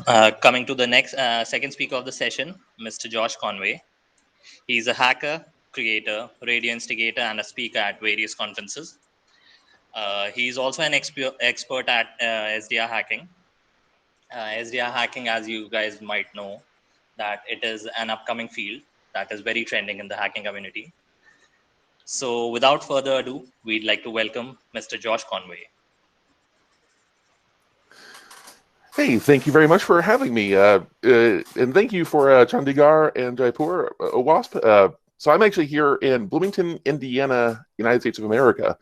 Coming to the next second speaker of the session, Mr. Josh Conway. He's a hacker, creator, radio instigator, and a speaker at various conferences. He's also an expert at SDR hacking. SDR hacking, as you guys might know, that it is an upcoming field that is very trending in the hacking community. So without further ado, we'd like to welcome Mr. Josh Conway. Hey, thank you very much for having me. And thank you for Chandigarh and Jaipur, OWASP. So I'm actually here in Bloomington, Indiana, United States of America.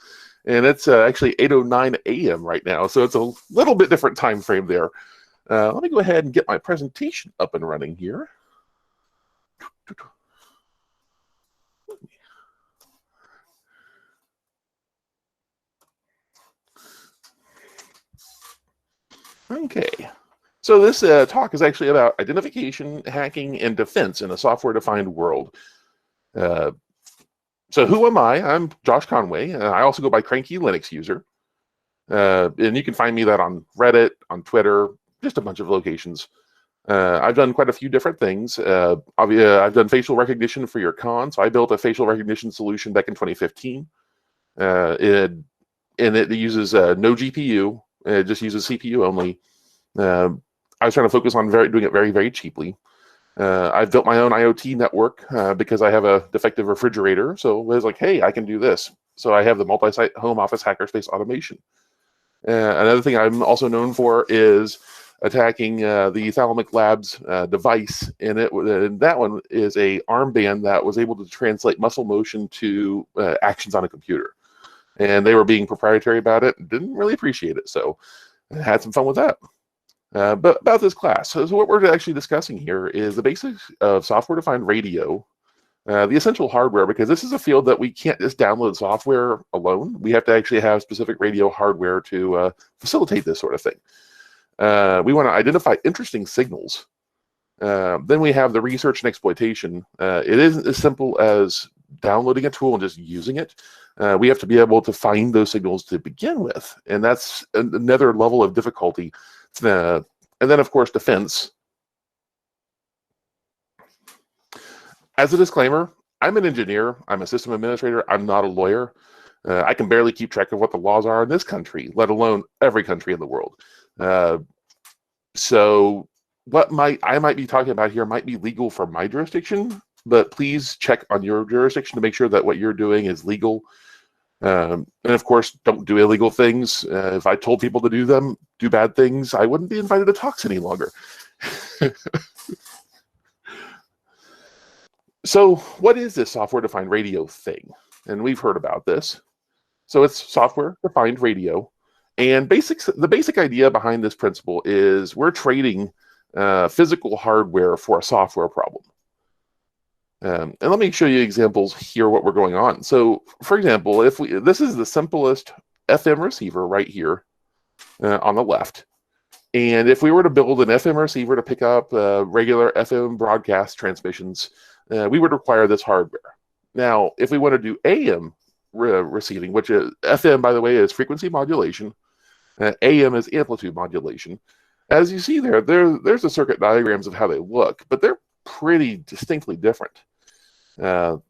And it's actually 8:09 a.m. right now. So it's a little bit different time frame there. Let me go ahead and get my presentation up and running here. Okay, so this talk is actually about identification, hacking, and defense in a software-defined world. So who am I? I'm Josh Conway. I also go by Cranky Linux User. And you can find me that on Reddit, on Twitter, just a bunch of locations. I've done quite a few different things. I've done facial recognition for your con. So I built a facial recognition solution back in 2015. And it uses no GPU. It just uses CPU only. I was trying to focus on doing it very, very cheaply. I've built my own IoT network because I have a defective refrigerator. So it was like, hey, I can do this. So I have the multi-site home office hackerspace automation. Another thing I'm also known for is attacking the Thalamic Labs device. And that one is a armband that was able to translate muscle motion to actions on a computer. And they were being proprietary about it and didn't really appreciate it. So I had some fun with that. But about this class, so what we're actually discussing here is the basics of software-defined radio, the essential hardware, because this is a field that we can't just download software alone. We have to actually have specific radio hardware to facilitate this sort of thing. We want to identify interesting signals. Then we have the research and exploitation. It isn't as simple as downloading a tool and just using it. We have to be able to find those signals to begin with, and that's another level of difficulty. And then, of course, defense. As a disclaimer, I'm an engineer. I'm a system administrator. I'm not a lawyer. I can barely keep track of what the laws are in this country, let alone every country in the world. So what I might be talking about here might be legal for my jurisdiction, but please check on your jurisdiction to make sure that what you're doing is legal. And of course, don't do illegal things. If I told people to do them, do bad things, I wouldn't be invited to talks any longer. So what is this software-defined radio thing? And we've heard about this. So it's software-defined radio. And the basic idea behind this principle is we're trading physical hardware for a software problem. And let me show you examples here what we're going on. So, for example, this is the simplest FM receiver right here on the left. And if we were to build an FM receiver to pick up regular FM broadcast transmissions, we would require this hardware. Now, if we want to do AM receiving, which is FM, by the way, is frequency modulation. AM is amplitude modulation. As you see there's the circuit diagrams of how they look, but they're pretty distinctly different. And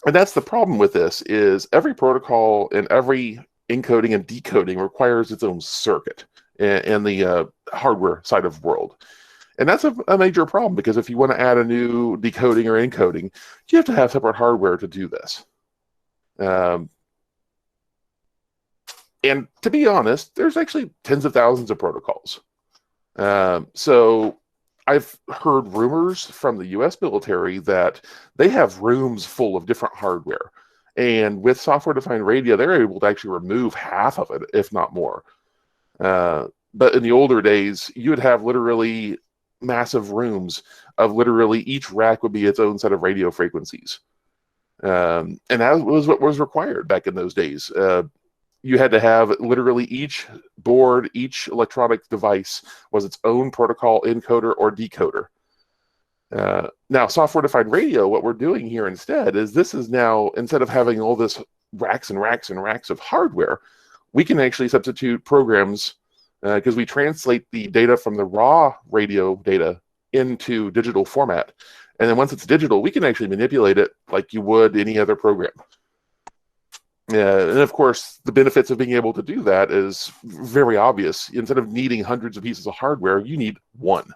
that's the problem with this is every protocol and every encoding and decoding requires its own circuit in the hardware side of the world. And that's a major problem because if you want to add a new decoding or encoding, you have to have separate hardware to do this. And to be honest, there's actually tens of thousands of protocols. So I've heard rumors from the US military that they have rooms full of different hardware. And with software-defined radio, they're able to actually remove half of it, if not more. But in the older days, you would have literally massive rooms of literally each rack would be its own set of radio frequencies. And that was what was required back in those days. You had to have literally each board, each electronic device was its own protocol encoder or decoder. Now, software-defined radio, what we're doing here instead is this is now, instead of having all this racks and racks and racks of hardware, we can actually substitute programs because we translate the data from the raw radio data into digital format. And then once it's digital, we can actually manipulate it like you would any other program. And of course, the benefits of being able to do that is very obvious. Instead of needing hundreds of pieces of hardware, you need one.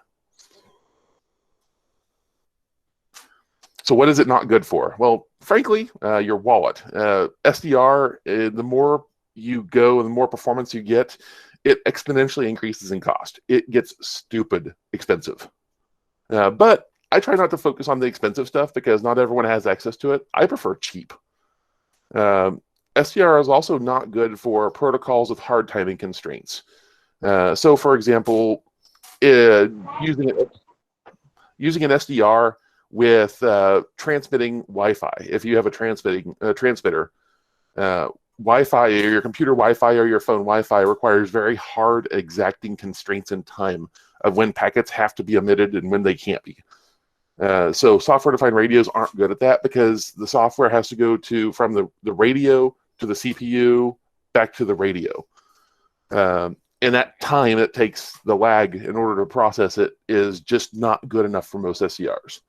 So what is it not good for? Well, frankly, your wallet. SDR, the more you go, the more performance you get, it exponentially increases in cost. It gets stupid expensive. But I try not to focus on the expensive stuff because not everyone has access to it. I prefer cheap. SDR is also not good for protocols with hard timing constraints. So, for example, using an SDR with transmitting Wi-Fi. If you have a transmitter, Wi-Fi, or your computer Wi-Fi or your phone Wi-Fi requires very hard, exacting constraints in time of when packets have to be emitted and when they can't be. So software-defined radios aren't good at that because the software has to go from the radio to the CPU back to the radio. And that time it takes, the lag in order to process it, is just not good enough for most SDRs.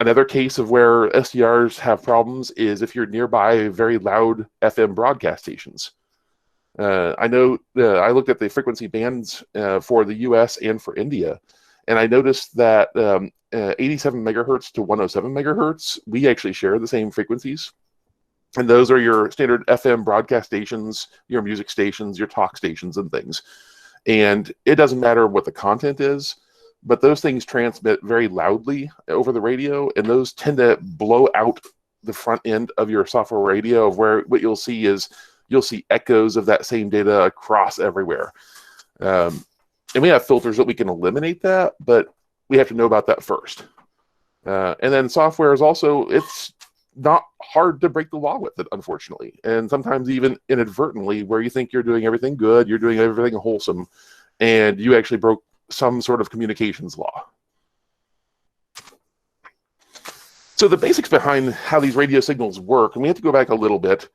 Another case of where SDRs have problems is if you're nearby very loud FM broadcast stations. I know I looked at the frequency bands for the US and for India, and I noticed that 87 megahertz to 107 megahertz, we actually share the same frequencies. And those are your standard FM broadcast stations, your music stations, your talk stations, and things. And it doesn't matter what the content is, but those things transmit very loudly over the radio, and those tend to blow out the front end of your software radio, of where what you'll see is you'll see echoes of that same data across everywhere. And we have filters that we can eliminate that, but we have to know about that first. And then software is also, it's not hard to break the law with it, unfortunately. And sometimes even inadvertently, where you think you're doing everything good, you're doing everything wholesome, and you actually broke some sort of communications law. So the basics behind how these radio signals work, and we have to go back a little bit.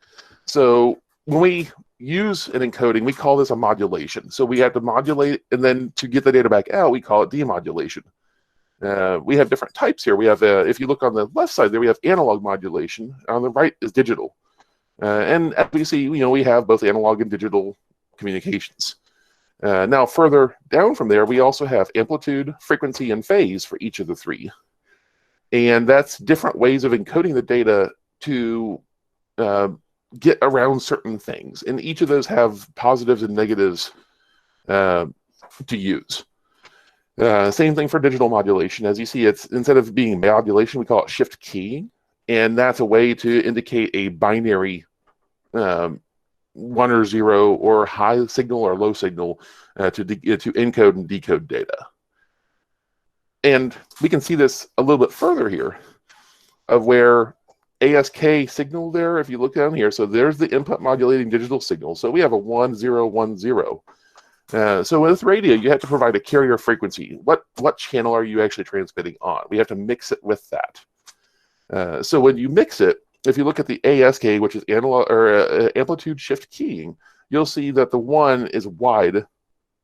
So when we use an encoding, we call this a modulation. So we have to modulate, and then to get the data back out, we call it demodulation. We have different types here. We have, if you look on the left side there, we have analog modulation. On the right is digital. And as we see, we have both analog and digital communications. Now, further down from there, we also have amplitude, frequency, and phase for each of the three. And that's different ways of encoding the data to get around certain things. And each of those have positives and negatives to use. Same thing for digital modulation. As you see, it's, instead of being modulation, we call it shift keying. And that's a way to indicate a binary 1 or 0, or high signal or low signal to encode and decode data. And we can see this a little bit further here, of where ASK signal there, if you look down here, so there's the input modulating digital signal. So we have a 1, 0, 1, 0. So with radio, you have to provide a carrier frequency. What channel are you actually transmitting on? We have to mix it with that. So when you mix it, if you look at the ASK, which is analog or amplitude shift keying, you'll see that the 1 is wide.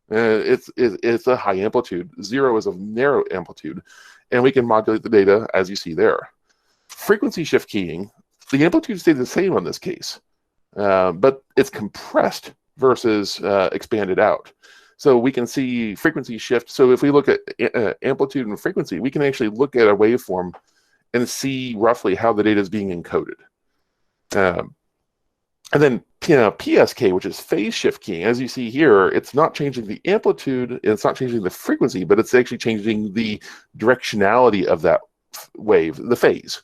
It's a high amplitude. 0 is a narrow amplitude, and we can modulate the data as you see there. Frequency shift keying, the amplitude stays the same on this case, but it's compressed versus expanded out. So we can see frequency shift. So if we look at amplitude and frequency, we can actually look at a waveform and see roughly how the data is being encoded. And then PSK, which is phase shift keying, as you see here, it's not changing the amplitude, it's not changing the frequency, but it's actually changing the directionality of that wave, the phase.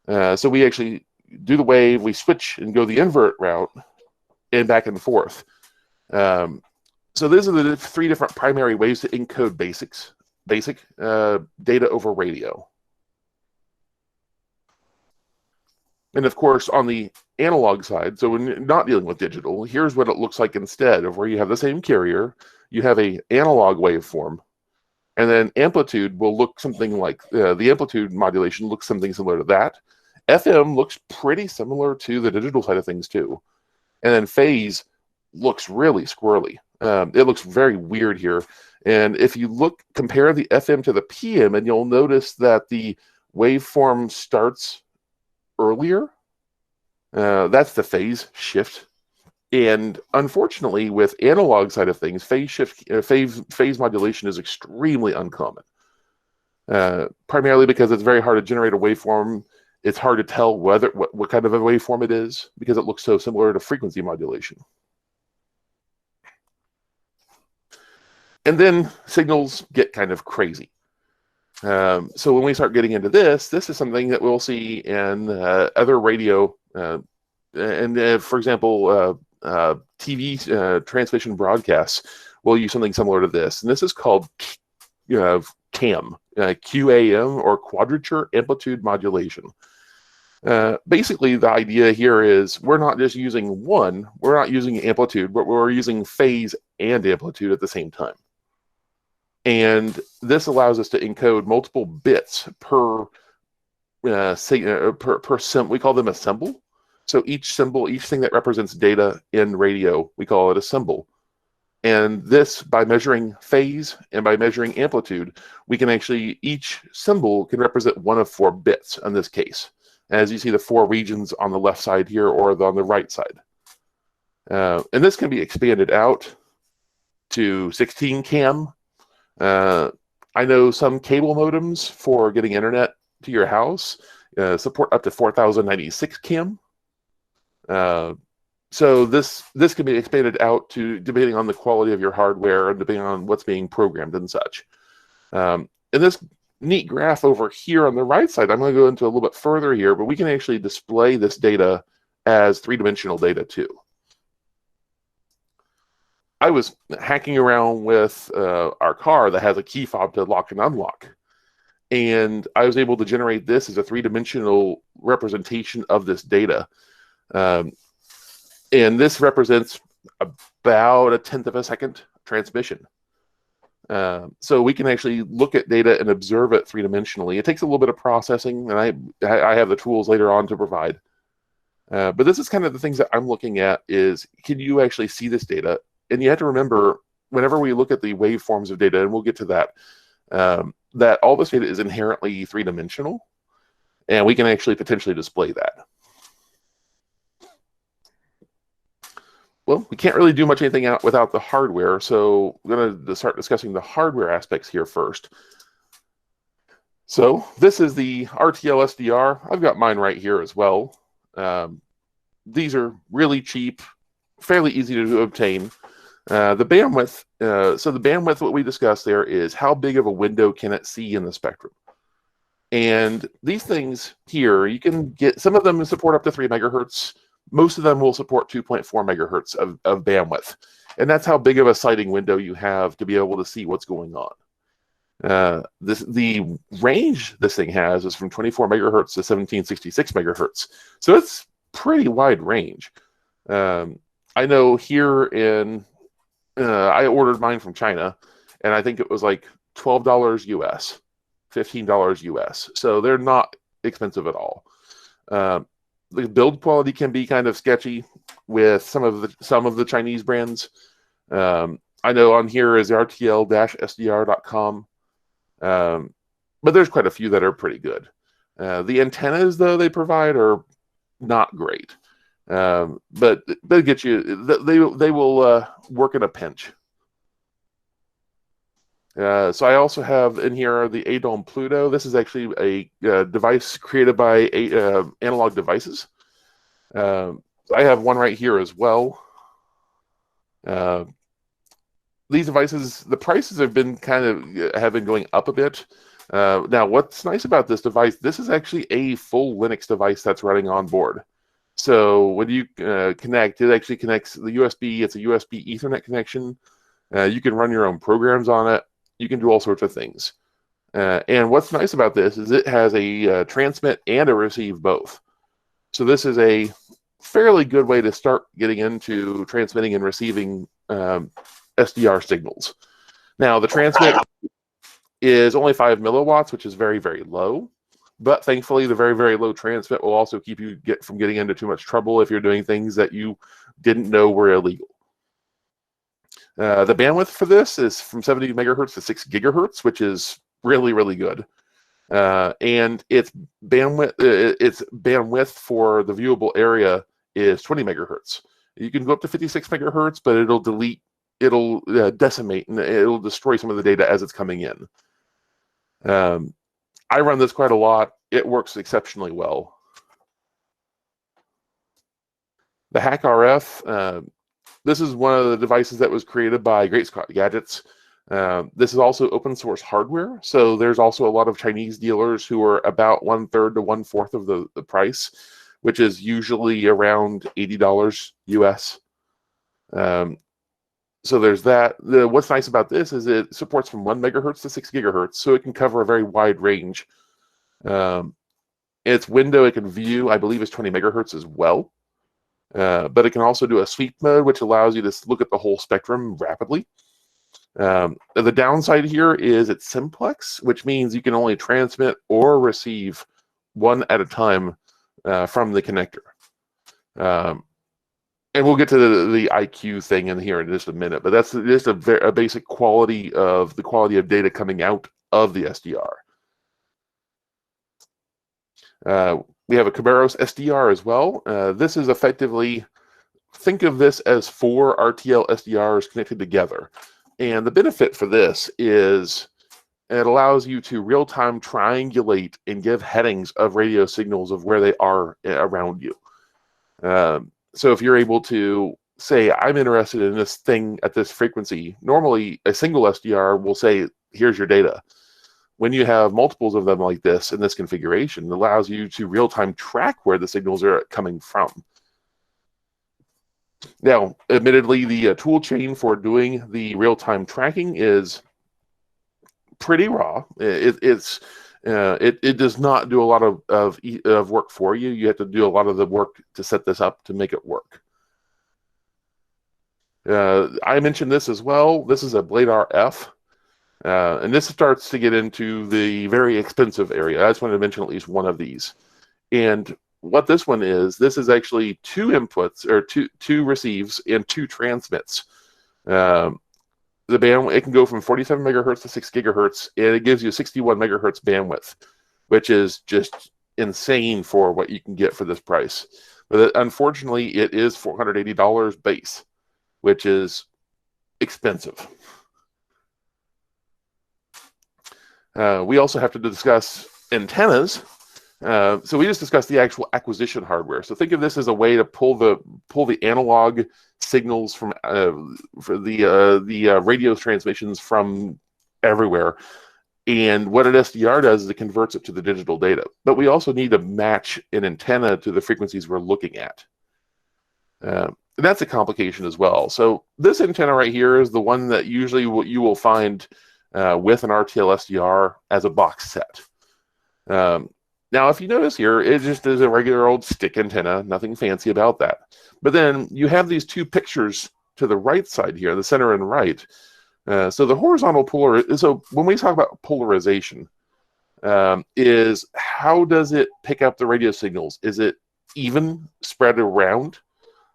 So we actually do the wave, we switch and go the invert route, and back and forth. So those are the 3 different primary ways to encode basic data over radio. And of course, on the analog side, so when you're not dealing with digital, here's what it looks like instead, of where you have the same carrier, you have a analog waveform, and then amplitude will look something like, the amplitude modulation looks something similar to that. FM looks pretty similar to the digital side of things too. And then phase looks really squirrely. It looks very weird here. And if you compare the FM to the PM, and you'll notice that the waveform starts earlier. That's the phase shift. And unfortunately, with analog side of things, phase modulation is extremely uncommon. Primarily because it's very hard to generate a waveform. It's hard to tell what kind of a waveform it is because it looks so similar to frequency modulation. And then signals get kind of crazy. So when we start getting into this is something that we'll see in other radio, for example, TV transmission broadcasts will use something similar to this. And this is called QAM, QAM, or quadrature amplitude modulation. Basically, the idea here is we're not just using we're not using amplitude, but we're using phase and amplitude at the same time. And this allows us to encode multiple bits per symbol. We call them a symbol. So each symbol, each thing that represents data in radio, we call it a symbol. And this, by measuring phase and by measuring amplitude, we can actually, each symbol can represent one of 4 bits in this case. As you see the 4 regions on the left side here or on the right side. And this can be expanded out to 16 QAM. I know some cable modems for getting internet to your house support up to 4096 QAM. So this can be expanded out to, depending on the quality of your hardware and depending on what's being programmed and such. And this neat graph over here on the right side, I'm going to go into a little bit further here, but we can actually display this data as 3-dimensional data too. I was hacking around with our car that has a key fob to lock and unlock. And I was able to generate this as a 3-dimensional representation of this data. And this represents about 1/10 of a second transmission. So we can actually look at data and observe it 3-dimensionally. It takes a little bit of processing, and I have the tools later on to provide. But this is kind of the things that I'm looking at is, can you actually see this data? And you have to remember, whenever we look at the waveforms of data, and we'll get to that, that all this data is inherently 3-dimensional, and we can actually potentially display that. Well, we can't really do much anything out without the hardware, so we're going to start discussing the hardware aspects here first. So this is the RTLSDR. I've got mine right here as well. These are really cheap, fairly easy to obtain. The bandwidth, so the bandwidth, what we discussed there is how big of a window can it see in the spectrum. And these things here, you can get, some of them support up to 3 megahertz. Most of them will support 2.4 megahertz of bandwidth. And that's how big of a sighting window you have to be able to see what's going on. The range this thing has is from 24 megahertz to 1766 megahertz. So it's pretty wide range. I know here in, I ordered mine from China, and I think it was like $12 US, $15 US. So they're not expensive at all. The build quality can be kind of sketchy with some of the Chinese brands. I know on here is RTL-SDR.com, but there's quite a few that are pretty good. The antennas, though, they provide are not great, but they get you. They will work in a pinch. So I also have in here the Aeon Pluto. This is actually a device created by Analog Devices. I have one right here as well. These devices, the prices have been going up a bit. Now, what's nice about this device, this is actually a full Linux device that's running on board. So when you connect, it actually connects the USB. It's a USB Ethernet connection. You can run your own programs on it. You can do all sorts of things. And what's nice about this is it has a transmit and a receive both. So this is a fairly good way to start getting into transmitting and receiving SDR signals. Now, the transmit is only 5 milliwatts, which is very, very low. But thankfully, the very, very low transmit will also keep you from getting into too much trouble if you're doing things that you didn't know were illegal. The bandwidth for this is from 70 megahertz to 6 gigahertz, which is really, really good. And its bandwidth for the viewable area is 20 megahertz. You can go up to 56 megahertz, but it'll decimate, and it'll destroy some of the data as it's coming in. I run this quite a lot. It works exceptionally well. The HackRF, this is one of the devices that was created by Great Scott Gadgets. This is also open source hardware, so there's also a lot of Chinese dealers who are about 1/3 to 1/4 of the price, which is usually around $80 US. So there's that. What's nice about this is it supports from 1 megahertz to 6 gigahertz, so it can cover a very wide range. Its window it can view, I believe, is 20 megahertz as well. But it can also do a sweep mode, which allows you to look at the whole spectrum rapidly. The downside here is it's simplex, which means you can only transmit or receive one at a time from the connector. And we'll get to the IQ thing in here in just a minute, but that's just a basic quality of data coming out of the SDR. We have a Cabarros SDR as well. This is effectively, think of this as 4 RTLSDRs connected together. And the benefit for this is it allows you to real-time triangulate and give headings of radio signals of where they are around you. So if you're able to say, I'm interested in this thing at this frequency, normally a single SDR will say, here's your data. When you have multiples of them like this in this configuration, it allows you to real-time track where the signals are coming from. Now, admittedly, the tool chain for doing the real-time tracking is pretty raw. It does not do a lot of work for you. You have to do a lot of the work to set this up to make it work. I mentioned this as well. This is a Blade RF. And this starts to get into the very expensive area. I just wanted to mention at least one of these. And what this one is, this is actually 2 inputs, or two receives and 2 transmits. The bandwidth, it can go from 47 megahertz to 6 gigahertz, and it gives you 61 megahertz bandwidth, which is just insane for what you can get for this price. But unfortunately, it is $480 base, which is expensive. We also have to discuss antennas. So we just discussed the actual acquisition hardware. So think of this as a way to pull the analog signals from for the radio transmissions from everywhere. And what an SDR does is it converts it to the digital data. But we also need to match an antenna to the frequencies we're looking at. And that's a complication as well. So this antenna right here is the one that usually you will find with an RTLSDR as a box set. Now, if you notice here, it just is a regular old stick antenna, nothing fancy about that. But then you have these 2 pictures to the right side here, the center and right. So the horizontal so when we talk about polarization, is how does it pick up the radio signals? Is it even spread around?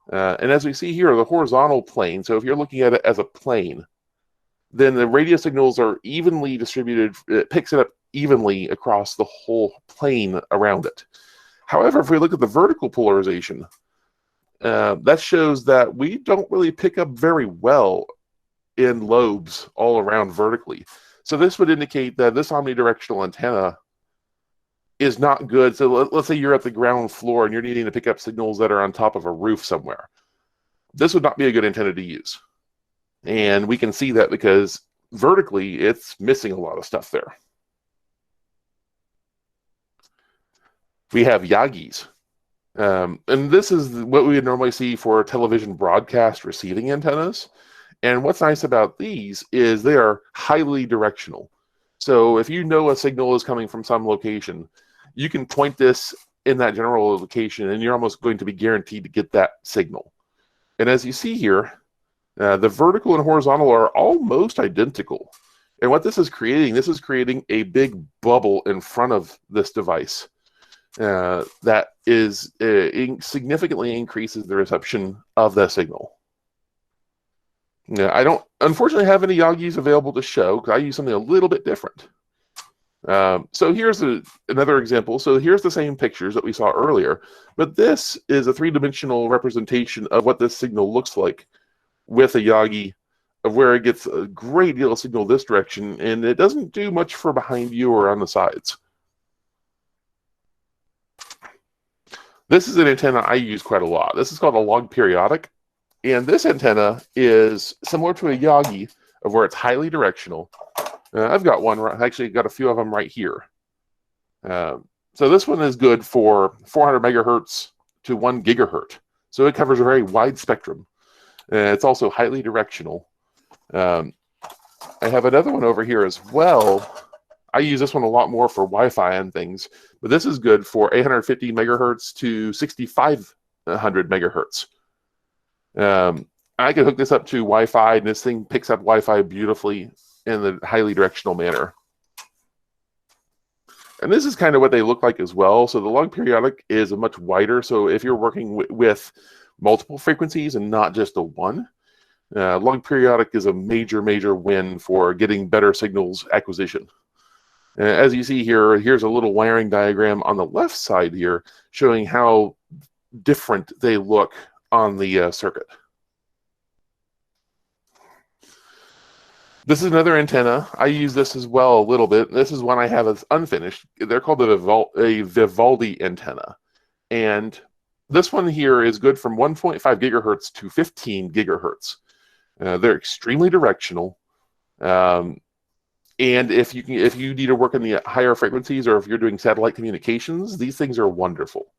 And as we see here, the horizontal plane, so if you're looking at it as a plane, then the radio signals are evenly distributed. It picks it up evenly across the whole plane around it. However, if we look at the vertical polarization, that shows that we don't really pick up very well in lobes all around vertically. So this would indicate that this omnidirectional antenna is not good. So let's say you're at the ground floor and you're needing to pick up signals that are on top of a roof somewhere. This would not be a good antenna to use. And we can see that because vertically, it's missing a lot of stuff there. We have Yagis. And this is what we would normally see for television broadcast receiving antennas. And what's nice about these is they are highly directional. So if you know a signal is coming from some location, you can point this in that general location and you're almost going to be guaranteed to get that signal. And as you see here, the vertical and horizontal are almost identical. And what this is creating a big bubble in front of this device that is significantly increases the reception of the signal. Yeah, I don't, unfortunately, have any Yagis available to show because I use something a little bit different. So here's another example. So here's the same pictures that we saw earlier, but this is a three-dimensional representation of what this signal looks like with a Yagi, of where it gets a great deal of signal this direction, and it doesn't do much for behind you or on the sides. This is an antenna I use quite a lot. This is called a log periodic, and this antenna is similar to a Yagi, of where it's highly directional. I've got one, actually got a few of them right here. So this one is good for 400 megahertz to 1 gigahertz. So it covers a very wide spectrum. It's also highly directional. I have another one over here as well. I use this one a lot more for Wi-Fi and things, but this is good for 850 megahertz to 6500 megahertz. I can hook this up to Wi-Fi, and this thing picks up Wi-Fi beautifully in the highly directional manner. And this is kind of what they look like as well. So the log periodic is a much wider. So if you're working with multiple frequencies and not just the one, log periodic is a major, major win for getting better signals acquisition. As you see here, here's a little wiring diagram on the left side here showing how different they look on the circuit. This is another antenna. I use this as well a little bit. This is one I have as unfinished. They're called a Vivaldi Antenna. And this one here is good from 1.5 gigahertz to 15 gigahertz. They're extremely directional. And if you need to work in the higher frequencies, or if you're doing satellite communications, these things are wonderful.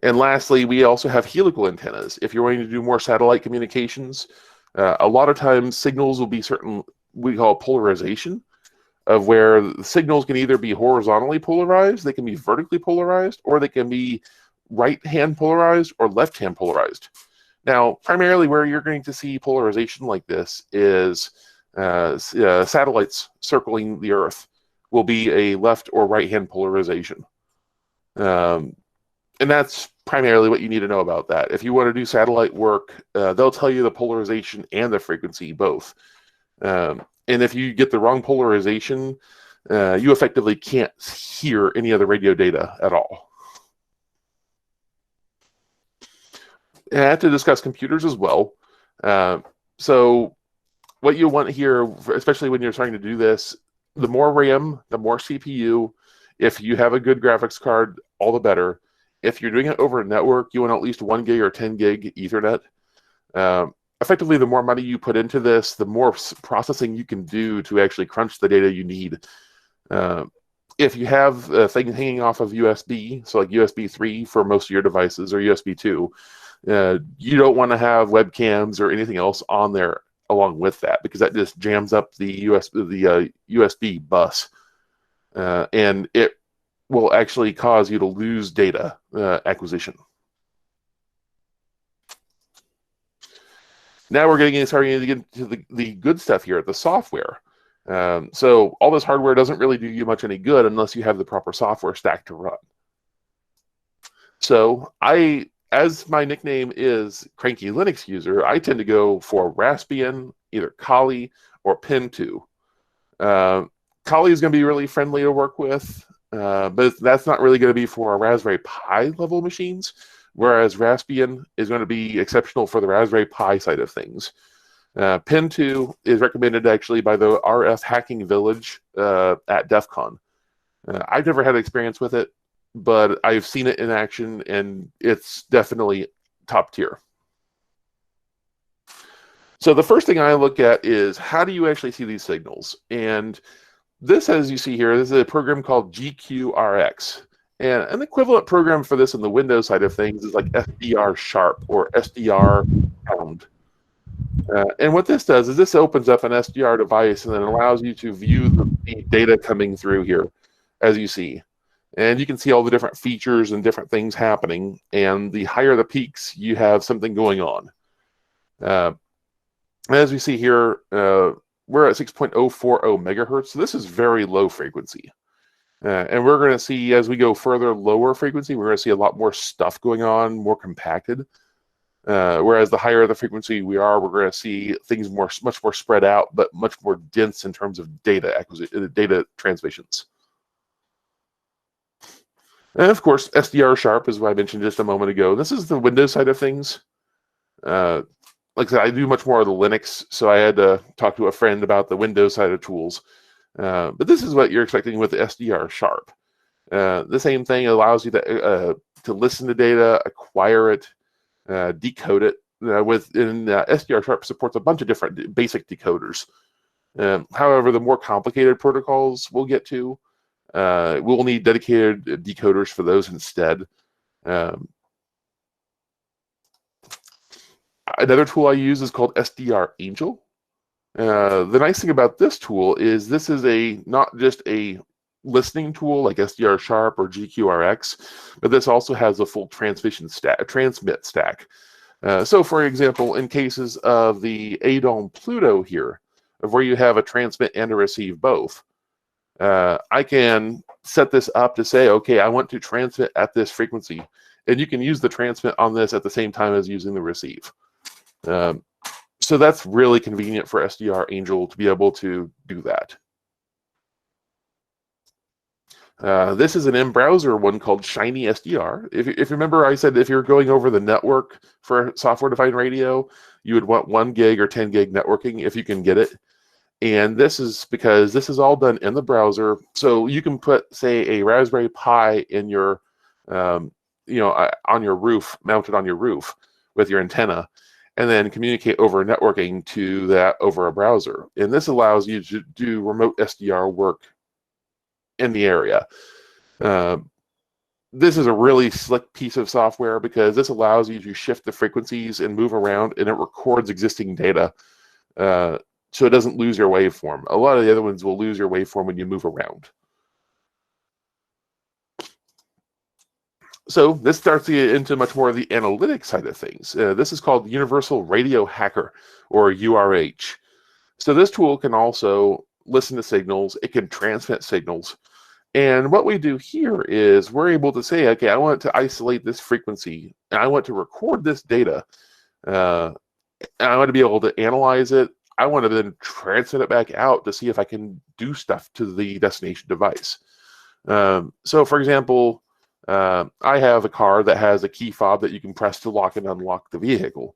And lastly, we also have helical antennas. If you're going to do more satellite communications, a lot of times signals will be certain, we call polarization, of where the signals can either be horizontally polarized, they can be vertically polarized, or they can be right-hand polarized or left-hand polarized. Now, primarily where you're going to see polarization like this is satellites circling the Earth will be a left or right-hand polarization. And that's primarily what you need to know about that. If you want to do satellite work, they'll tell you the polarization and the frequency both. And if you get the wrong polarization, you effectively can't hear any of the radio data at all. And I have to discuss computers as well. So what you want here, especially when you're starting to do this, the more RAM, the more CPU. If you have a good graphics card, all the better. If you're doing it over a network, you want at least 1 gig or 10 gig Ethernet. Effectively, the more money you put into this, the more processing you can do to actually crunch the data you need. If you have things hanging off of USB, so like USB 3 for most of your devices, or USB 2, you don't want to have webcams or anything else on there along with that, because that just jams up the USB bus. And it will actually cause you to lose data acquisition. Now we're starting to get into the good stuff here, the software. So all this hardware doesn't really do you much any good unless you have the proper software stack to run. So as my nickname is Cranky Linux User, I tend to go for Raspbian, either Kali or Pin2. Kali is going to be really friendly to work with, but that's not really going to be for our Raspberry Pi level machines, whereas Raspbian is going to be exceptional for the Raspberry Pi side of things. Pin2 is recommended actually by the RF Hacking Village at DEF CON. I've never had experience with it, but I've seen it in action, and it's definitely top tier. So the first thing I look at is, how do you actually see these signals? And this, as you see here, this is a program called GQRX. And an equivalent program for this in the Windows side of things is like SDR Sharp or SDR Pound. And what this does is this opens up an SDR device and then allows you to view the data coming through here, as you see. And you can see all the different features and different things happening. And the higher the peaks, you have something going on. As we see here, we're at 6.040 megahertz. So this is very low frequency. And we're going to see, as we go further lower frequency, we're going to see a lot more stuff going on, more compacted. Whereas the higher the frequency we are, we're going to see things much more spread out, but much more dense in terms of data acquisition, data transmissions. And of course, SDR Sharp is what I mentioned just a moment ago. This is the Windows side of things. Like I said, I do much more of the Linux, so I had to talk to a friend about the Windows side of tools. But this is what you're expecting with the SDR Sharp. The same thing allows you to listen to data, acquire it, decode it. SDR Sharp supports a bunch of different basic decoders. However, the more complicated protocols we'll get to, we'll need dedicated decoders for those instead. Another tool I use is called SDR Angel. The nice thing about this tool is this is not just a listening tool like SDR Sharp or GQRX, but this also has a full transmit stack. So for example, in cases of the Aeon Pluto here, of where you have a transmit and a receive both, I can set this up to say, okay, I want to transmit at this frequency, and you can use the transmit on this at the same time as using the receive. So that's really convenient for SDR Angel to be able to do that. This is an in-browser one called Shiny SDR. If you remember, I said if you're going over the network for software-defined radio, you would want 1 gig or 10 gig networking if you can get it. And this is because this is all done in the browser. So you can put, say, a Raspberry Pi in your, on your roof, mounted on your roof with your antenna, and then communicate over networking to that over a browser. And this allows you to do remote SDR work in the area. This is a really slick piece of software because this allows you to shift the frequencies and move around, and it records existing data so it doesn't lose your waveform. A lot of the other ones will lose your waveform when you move around. So this starts to get into much more of the analytics side of things. This is called Universal Radio Hacker, or URH. So this tool can also listen to signals. It can transmit signals. And what we do here is we're able to say, okay, I want to isolate this frequency, and I want to record this data. And I want to be able to analyze it. I want to then transmit it back out to see if I can do stuff to the destination device. So for example, I have a car that has a key fob that you can press to lock and unlock the vehicle.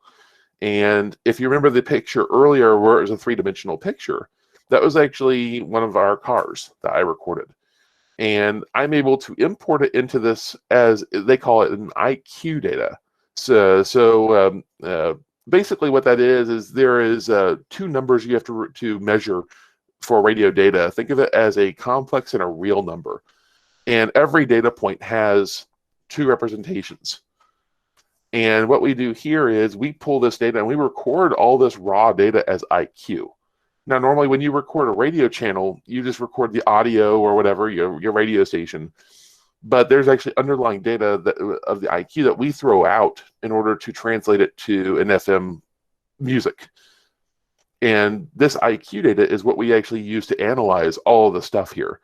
And if you remember the picture earlier where it was a three-dimensional picture, that was actually one of our cars that I recorded. And I'm able to import it into this, as they call it, an IQ data. So basically what that is there is 2 numbers you have to measure for radio data. Think of it as a complex and a real number. And every data point has 2 representations. And what we do here is we pull this data and we record all this raw data as IQ. Now, normally when you record a radio channel, you just record the audio or whatever, your radio station. But there's actually underlying data of the IQ that we throw out in order to translate it to an FM music. And this IQ data is what we actually use to analyze all of the stuff here.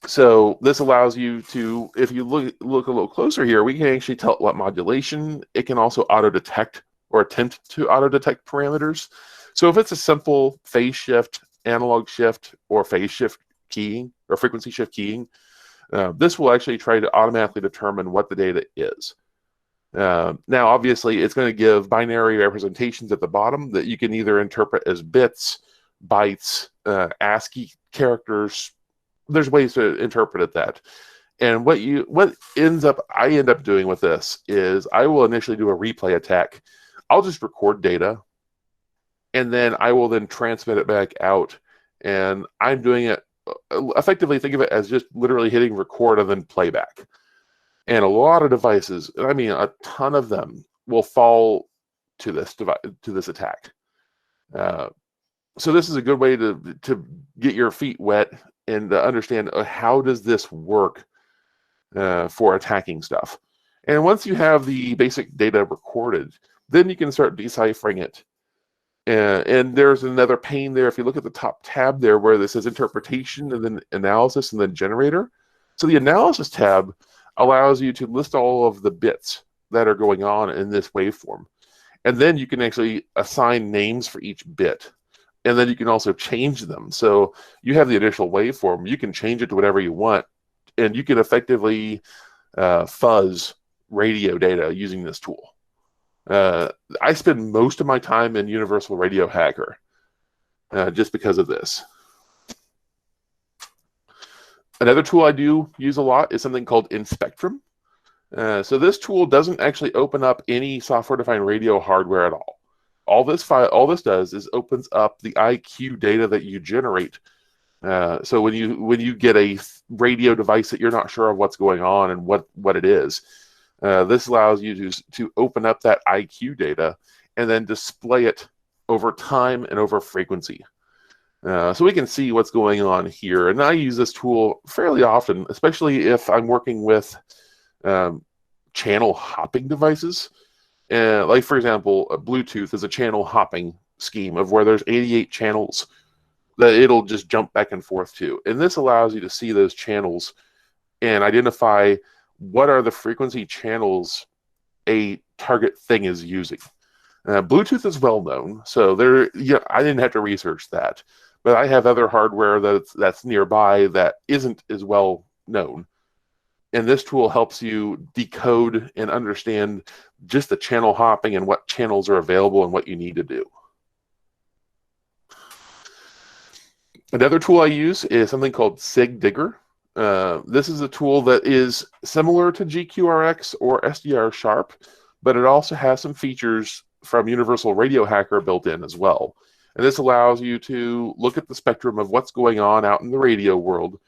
So this allows you to, if you look a little closer here, we can actually tell it what modulation. It can also auto-detect or attempt to auto-detect parameters. So if it's a simple phase shift, analog shift, or phase shift keying, or frequency shift keying, this will actually try to automatically determine what the data is. Now, obviously, it's going to give binary representations at the bottom that you can either interpret as bits, bytes, ASCII characters. There's ways to interpret it that. And what I end up doing with this is I will initially do a replay attack. I'll just record data, and then I will then transmit it back out. And I'm doing it effectively. Think of it as just literally hitting record and then playback. And a lot of devices, I mean a ton of them, will fall to this attack. So this is a good way to get your feet wet and to understand how does this work for attacking stuff. And once you have the basic data recorded, then you can start deciphering it And there's another pane there. If you look at the top tab there where this says interpretation and then analysis and then generator. So the analysis tab allows you to list all of the bits that are going on in this waveform. And then you can actually assign names for each bit. And then you can also change them. So you have the initial waveform. You can change it to whatever you want. And you can effectively fuzz radio data using this tool. I spend most of my time in Universal Radio Hacker just because of this. Another tool I do use a lot is something called InSpectrum. So this tool doesn't actually open up any software-defined radio hardware at all. All this does is opens up the IQ data that you generate. So when you get a radio device that you're not sure of what's going on and what it is, this allows you to open up that IQ data and then display it over time and over frequency. So we can see what's going on here. And I use this tool fairly often, especially if I'm working with channel hopping devices. Like, for example, Bluetooth is a channel hopping scheme of where there's 88 channels that it'll just jump back and forth to. And this allows you to see those channels and identify what are the frequency channels a target thing is using. Bluetooth is well known, so I didn't have to research that. But I have other hardware that's nearby that isn't as well known. And this tool helps you decode and understand just the channel hopping and what channels are available and what you need to do. Another tool I use is something called Sig Digger. This is a tool that is similar to GQRX or SDR Sharp, but it also has some features from Universal Radio Hacker built in as well. And this allows you to look at the spectrum of what's going on out in the radio world.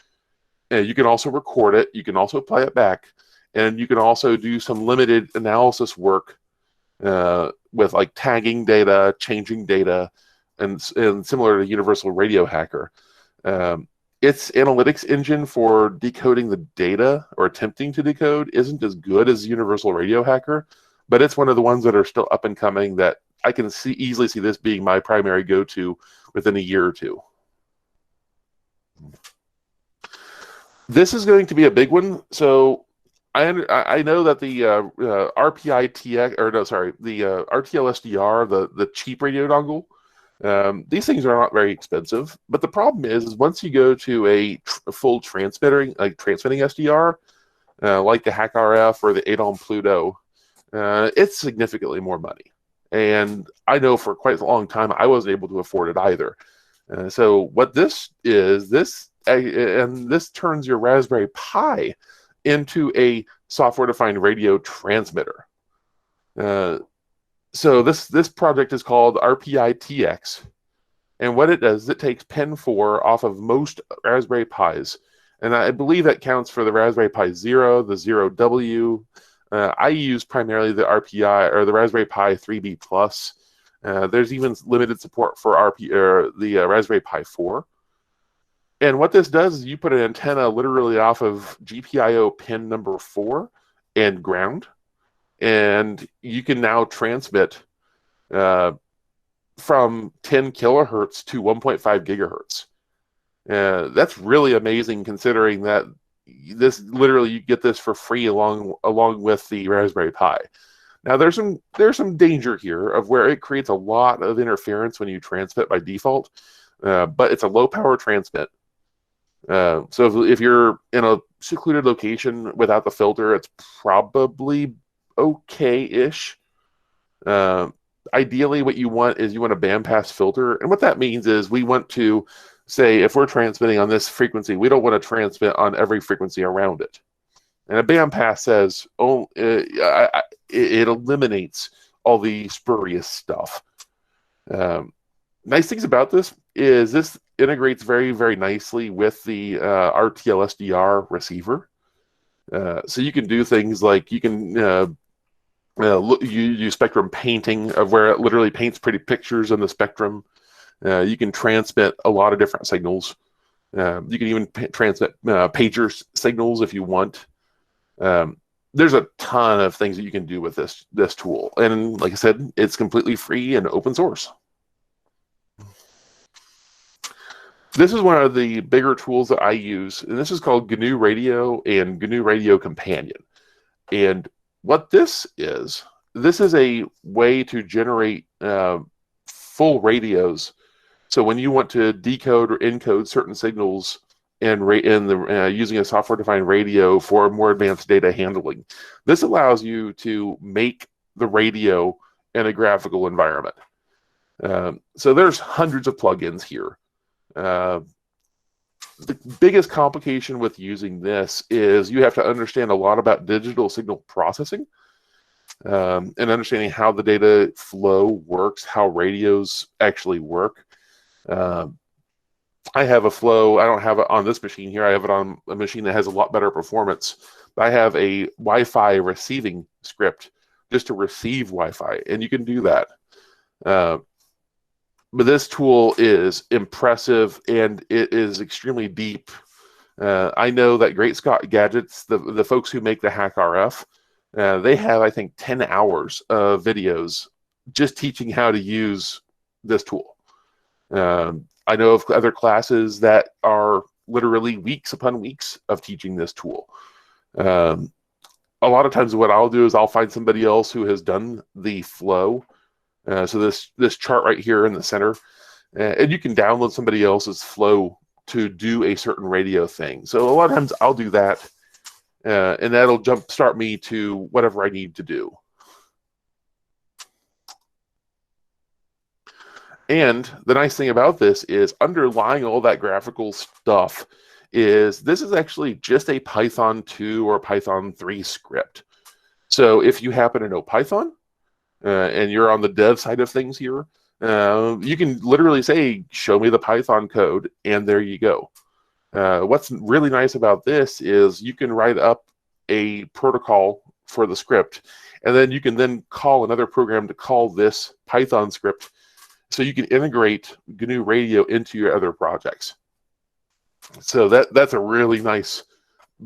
And you can also record it. You can also play it back. And you can also do some limited analysis work with like tagging data, changing data, and similar to Universal Radio Hacker. Its analytics engine for decoding the data or attempting to decode isn't as good as Universal Radio Hacker, but it's one of the ones that are still up and coming that I can easily see this being my primary go-to within a year or two. This is going to be a big one. So I know that the RTLSDR, the cheap radio dongle, these things are not very expensive. But the problem is once you go to a full transmitting SDR, like the HackRF or the Aeon Pluto, it's significantly more money. And I know for quite a long time I wasn't able to afford it either. So what this is, this turns your Raspberry Pi into a software-defined radio transmitter. So this project is called RPI-TX. And what it does is it takes Pin 4 off of most Raspberry Pis. And I believe that counts for the Raspberry Pi 0, the 0W. I use primarily the RPI or the Raspberry Pi 3B Plus. There's even limited support for the Raspberry Pi 4. And what this does is you put an antenna literally off of GPIO pin number 4 and ground, and you can now transmit from 10 kilohertz to 1.5 gigahertz. That's really amazing considering that this literally you get this for free along with the Raspberry Pi. Now there's some danger here of where it creates a lot of interference when you transmit by default, but it's a low power transmit. So if you're in a secluded location without the filter, it's probably okay-ish. Ideally, what you want is you want a bandpass filter, and what that means is we want to say if we're transmitting on this frequency, we don't want to transmit on every frequency around it. And a bandpass says, it eliminates all the spurious stuff. Nice things about this is this integrates very, very nicely with the RTLSDR receiver. So you can do things like you can you use spectrum painting of where it literally paints pretty pictures in the spectrum. You can transmit a lot of different signals. You can even transmit pager signals if you want. There's a ton of things that you can do with this tool. And like I said, it's completely free and open source. This is one of the bigger tools that I use, and this is called GNU Radio and GNU Radio Companion. And what this is a way to generate full radios. So when you want to decode or encode certain signals using a software-defined radio for more advanced data handling, this allows you to make the radio in a graphical environment. So there's hundreds of plugins here. The biggest complication with using this is you have to understand a lot about digital signal processing and understanding how the data flow works, how radios actually work. I have a flow. I don't have it on this machine here. I have it on a machine that has a lot better performance. But I have a Wi-Fi receiving script just to receive Wi-Fi, and you can do that. But this tool is impressive, and it is extremely deep. I know that Great Scott Gadgets, the folks who make the HackRF, they have, I think, 10 hours of videos just teaching how to use this tool. I know of other classes that are literally weeks upon weeks of teaching this tool. A lot of times what I'll do is I'll find somebody else who has done the flow. So this chart right here in the center, and you can download somebody else's flow to do a certain radio thing. So a lot of times I'll do that, and that'll jumpstart me to whatever I need to do. And the nice thing about this is underlying all that graphical stuff is this is actually just a Python 2 or Python 3 script. So if you happen to know Python, and you're on the dev side of things here, you can literally say, show me the Python code, and there you go. What's really nice about this is you can write up a protocol for the script, and then you can then call another program to call this Python script, so you can integrate GNU Radio into your other projects. So that's a really nice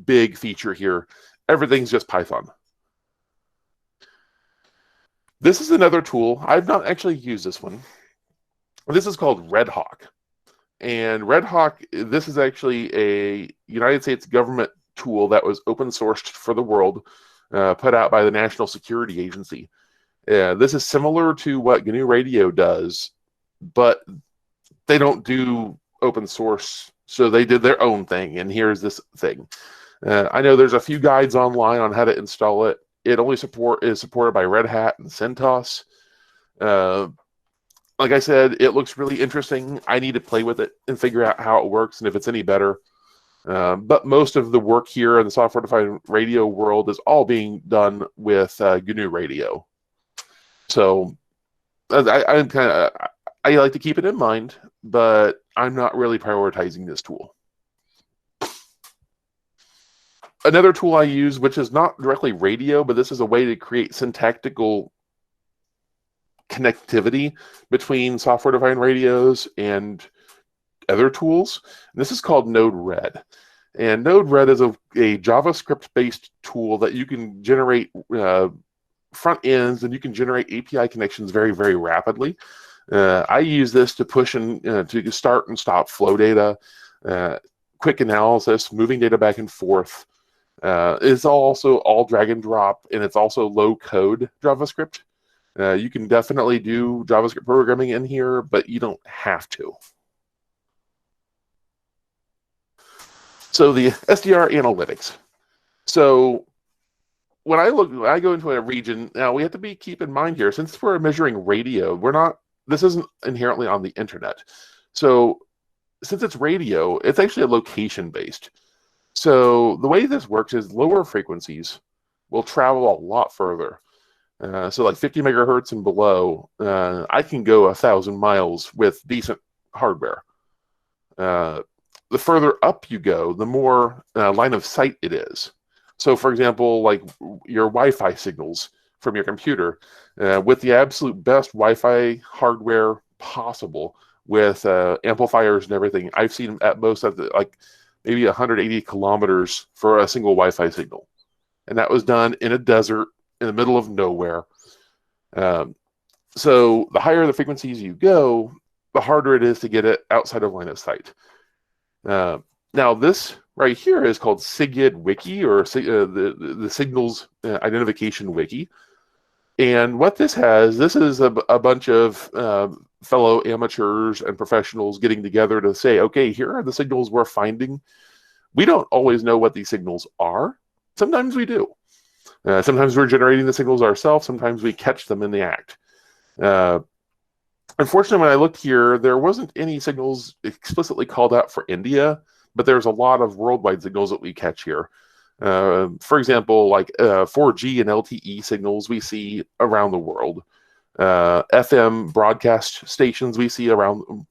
big feature here. Everything's just Python. This is another tool. I've not actually used this one. This is called Red Hawk. And Red Hawk, this is actually a United States government tool that was open sourced for the world, put out by the National Security Agency. This is similar to what GNU Radio does, but they don't do open source, so they did their own thing, and here's this thing. I know there's a few guides online on how to install it. It only is supported by Red Hat and CentOS. Like I said, it looks really interesting. I need to play with it and figure out how it works and if it's any better. But most of the work here in the software-defined radio world is all being done with GNU Radio. So I like to keep it in mind, but I'm not really prioritizing this tool. Another tool I use, which is not directly radio, but this is a way to create syntactical connectivity between software-defined radios and other tools. And this is called NodeRed. And NodeRed is a JavaScript-based tool that you can generate front ends, and you can generate API connections very, very rapidly. I use this to push and to start and stop flow data, quick analysis, moving data back and forth. It's also all drag and drop, and it's also low code JavaScript. You can definitely do JavaScript programming in here, but you don't have to. So the SDR analytics. So when I go into a region, now we have to keep in mind here, since we're measuring radio, this isn't inherently on the internet. So since it's radio, it's actually a location based. So the way this works is lower frequencies will travel a lot further. So like 50 megahertz and below, I can go 1,000 miles with decent hardware. The further up you go, the more line of sight it is. So for example, like your Wi-Fi signals from your computer, with the absolute best Wi-Fi hardware possible, with amplifiers and everything, I've seen at most like maybe 180 kilometers for a single Wi-Fi signal. And that was done in a desert in the middle of nowhere. So the higher the frequencies you go, the harder it is to get it outside of line of sight. Now, this right here is called SIGID Wiki, or the Signals Identification Wiki. And what this is a bunch of fellow amateurs and professionals getting together to say, okay, here are the signals we're finding. We don't always know what these signals are. Sometimes we do. Sometimes we're generating the signals ourselves. Sometimes we catch them in the act. Unfortunately, when I looked here, there wasn't any signals explicitly called out for India, but there's a lot of worldwide signals that we catch here. For example, like 4G and LTE signals we see around the world. FM broadcast stations we see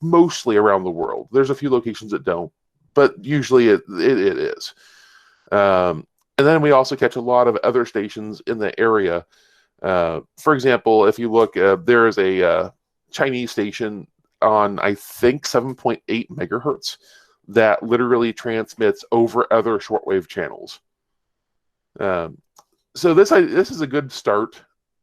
mostly around the world. There's a few locations that don't, but usually it is. And then we also catch a lot of other stations in the area. For example, if you look, there is a Chinese station on, I think, 7.8 megahertz that literally transmits over other shortwave channels. So this is a good start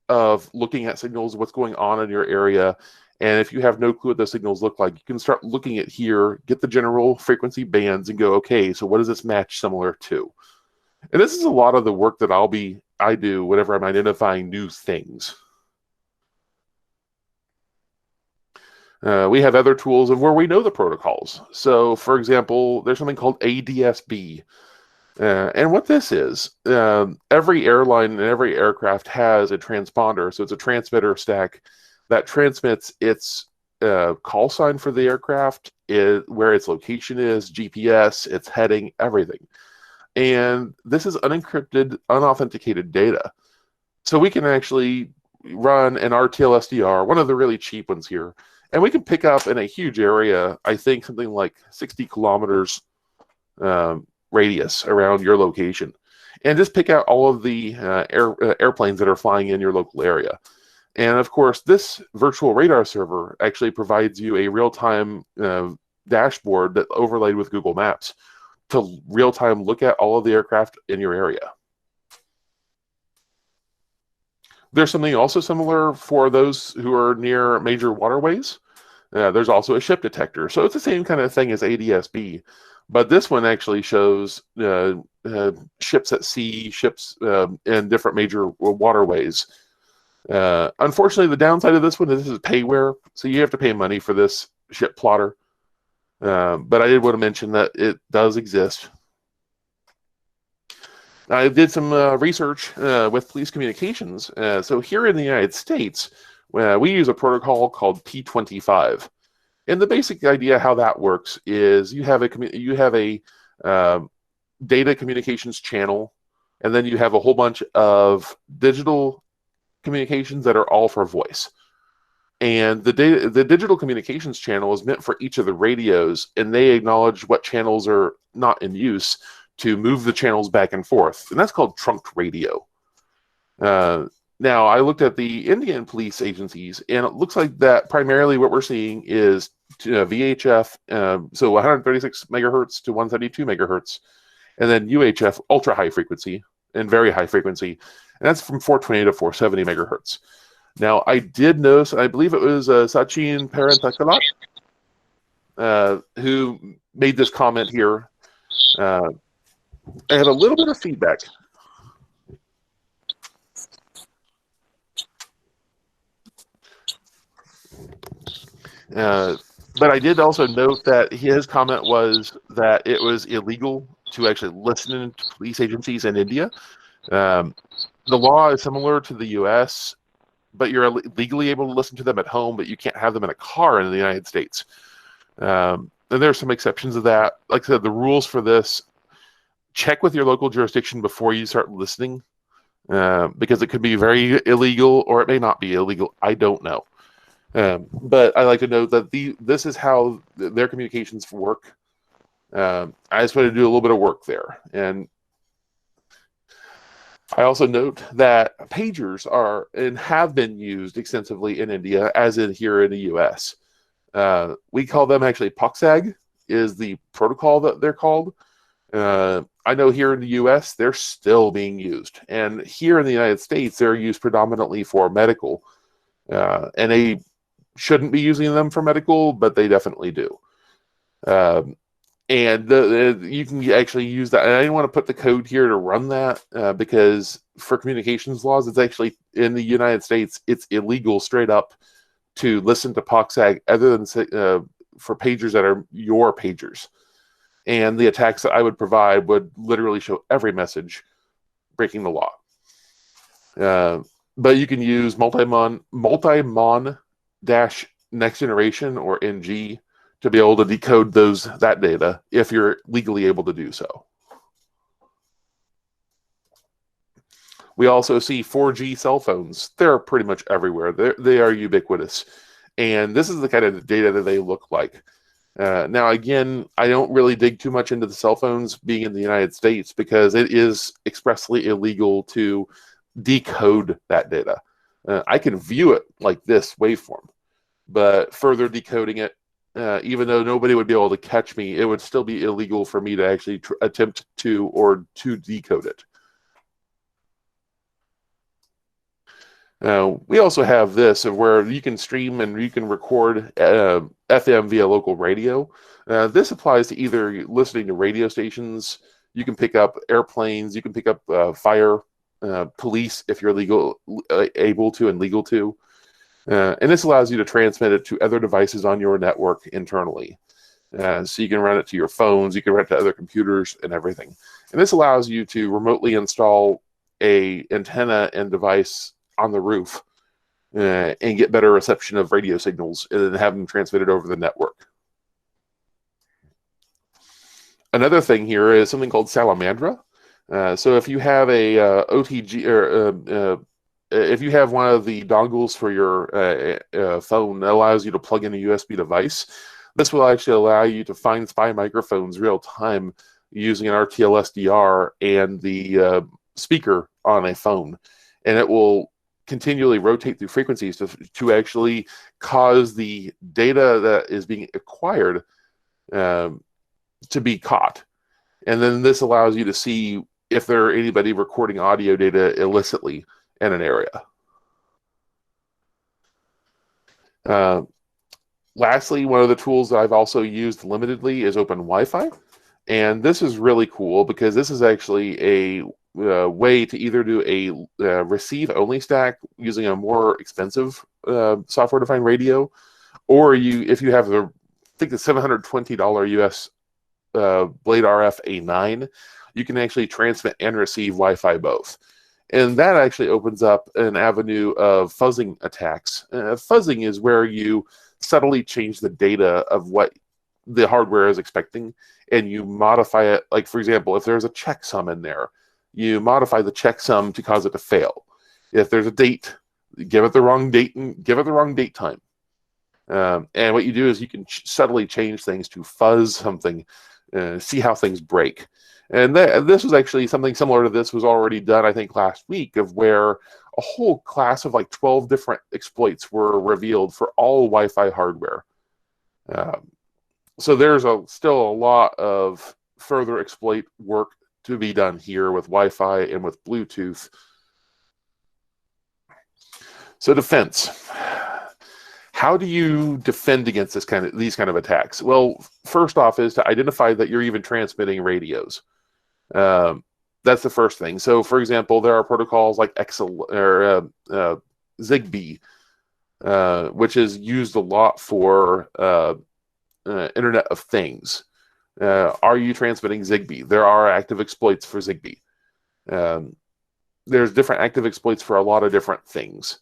of looking at signals, what's going on in your area. And if you have no clue what those signals look like, you can start looking at here, get the general frequency bands and go, okay, so what does this match similar to? And this is a lot of the work that I do whenever I'm identifying new things. We have other tools of where we know the protocols. So, for example, there's something called ADSB. And what this is, every airline and every aircraft has a transponder. So it's a transmitter stack that transmits its call sign for the aircraft, where its location is, GPS, its heading, everything. And this is unencrypted, unauthenticated data. So we can actually run an RTLSDR, one of the really cheap ones here, and we can pick up in a huge area, I think something like 60 kilometers radius around your location, and just pick out all of the airplanes that are flying in your local area. And of course, this virtual radar server actually provides you a real-time dashboard that overlaid with Google Maps to real-time look at all of the aircraft in your area. There's something also similar for those who are near major waterways. There's also a ship detector. So it's the same kind of thing as ADSB, but this one actually shows ships at sea, ships in different major waterways. Unfortunately, the downside of this one is this is payware, so you have to pay money for this ship plotter. But I did want to mention that it does exist. I did some research with police communications. So here in the United States, we use a protocol called P25. And the basic idea how that works is you have a data communications channel, and then you have a whole bunch of digital communications that are all for voice. And the digital communications channel is meant for each of the radios, and they acknowledge what channels are not in use to move the channels back and forth. And that's called trunked radio. Now, I looked at the Indian police agencies, and it looks like that primarily what we're seeing is VHF, so 136 megahertz to 172 megahertz, and then UHF, ultra high frequency and very high frequency, and that's from 420 to 470 megahertz. Now, I did notice, I believe it was Sachin Parantakalat who made this comment here. I had a little bit of feedback. But I did also note that his comment was that it was illegal to actually listen to police agencies in India. The law is similar to the US, but you're legally able to listen to them at home, but you can't have them in a car in the United States. And there's some exceptions of that. Like I said, the rules for this, check with your local jurisdiction before you start listening, because it could be very illegal or it may not be illegal. I don't know. But I like to note that this is how their communications work. I just want to do a little bit of work there. And I also note that pagers are and have been used extensively in India, as in here in the US. We call them actually POXAG is the protocol that they're called. I know here in the US, they're still being used. And here in the United States, they're used predominantly for medical. And they shouldn't be using them for medical, but they definitely do. And you can actually use that. And I didn't want to put the code here to run that because for communications laws, it's actually in the United States, it's illegal straight up to listen to POXAG other than for pagers that are your pagers. And the attacks that I would provide would literally show every message breaking the law. But you can use multimon dash next generation or NG to be able to decode that data if you're legally able to do so. We also see 4G cell phones. They're pretty much everywhere. They are ubiquitous. And this is the kind of data that they look like. Now, again, I don't really dig too much into the cell phones being in the United States because it is expressly illegal to decode that data. I can view it like this waveform, but further decoding it, even though nobody would be able to catch me, it would still be illegal for me to actually attempt to decode it. We also have this of where you can stream and you can record FM via local radio. This applies to either listening to radio stations, you can pick up airplanes, you can pick up fire, police if you're able to and legal to. And this allows you to transmit it to other devices on your network internally. So you can run it to your phones, you can run it to other computers and everything. And this allows you to remotely install a antenna and device on the roof and get better reception of radio signals and then have them transmitted over the network. Another thing here is something called salamandra. So if you have a OTG or if you have one of the dongles for your phone that allows you to plug in a USB device, this will actually allow you to find spy microphones real time using an RTLSDR and the speaker on a phone. And it will continually rotate through frequencies to actually cause the data that is being acquired to be caught. And then this allows you to see if there are anybody recording audio data illicitly in an area. Lastly, one of the tools that I've also used limitedly is Open Wi-Fi. And this is really cool because this is actually a way to either do a receive-only stack using a more expensive software-defined radio, or if you have the $720 US Blade RF A9, you can actually transmit and receive Wi-Fi both. And that actually opens up an avenue of fuzzing attacks. Fuzzing is where you subtly change the data of what the hardware is expecting, and you modify it. Like, for example, if there's a checksum in there, you modify the checksum to cause it to fail. If there's a date, give it the wrong date and give it the wrong date time. And what you do is you can subtly change things to fuzz something, see how things break. And this was actually something similar to this was already done, I think, last week, of where a whole class of like 12 different exploits were revealed for all Wi-Fi hardware. So there's still a lot of further exploit work to be done here with Wi-Fi and with Bluetooth. So defense. How do you defend against these kind of attacks? Well, first off is to identify that you're even transmitting radios. That's the first thing. So, for example, there are protocols like Zigbee, which is used a lot for Internet of Things. Are you transmitting Zigbee? There are active exploits for Zigbee. There's different active exploits for a lot of different things.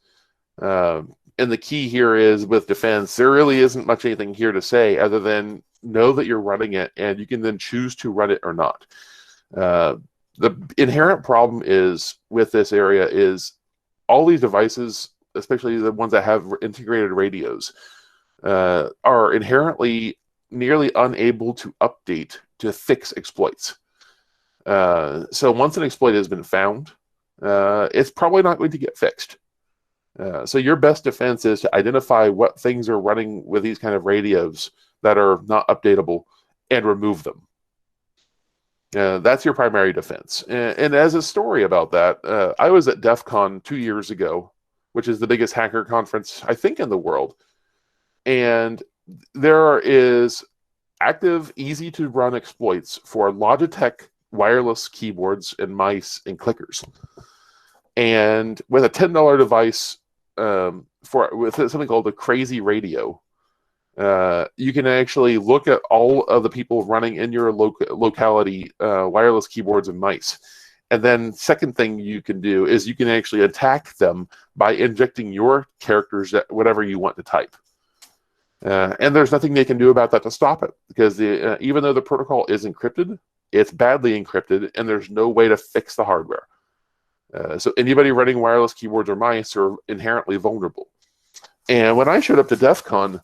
And the key here is with defense, there really isn't much anything here to say other than know that you're running it and you can then choose to run it or not. The inherent problem is with this area is all these devices, especially the ones that have integrated radios, are inherently nearly unable to update to fix exploits. So once an exploit has been found, it's probably not going to get fixed. So your best defense is to identify what things are running with these kind of radios that are not updatable and remove them. That's your primary defense. And as a story about that, I was at DEF CON 2 years ago, which is the biggest hacker conference, I think, in the world. And there is active, easy-to-run exploits for Logitech wireless keyboards and mice and clickers. And with a $10 device, with something called a Crazy Radio, you can actually look at all of the people running in your locality wireless keyboards and mice. And then second thing you can do is you can actually attack them by injecting your characters at whatever you want to type. And there's nothing they can do about that to stop it, because even though the protocol is encrypted, it's badly encrypted, and there's no way to fix the hardware. So anybody running wireless keyboards or mice are inherently vulnerable. And when I showed up to DEF CON,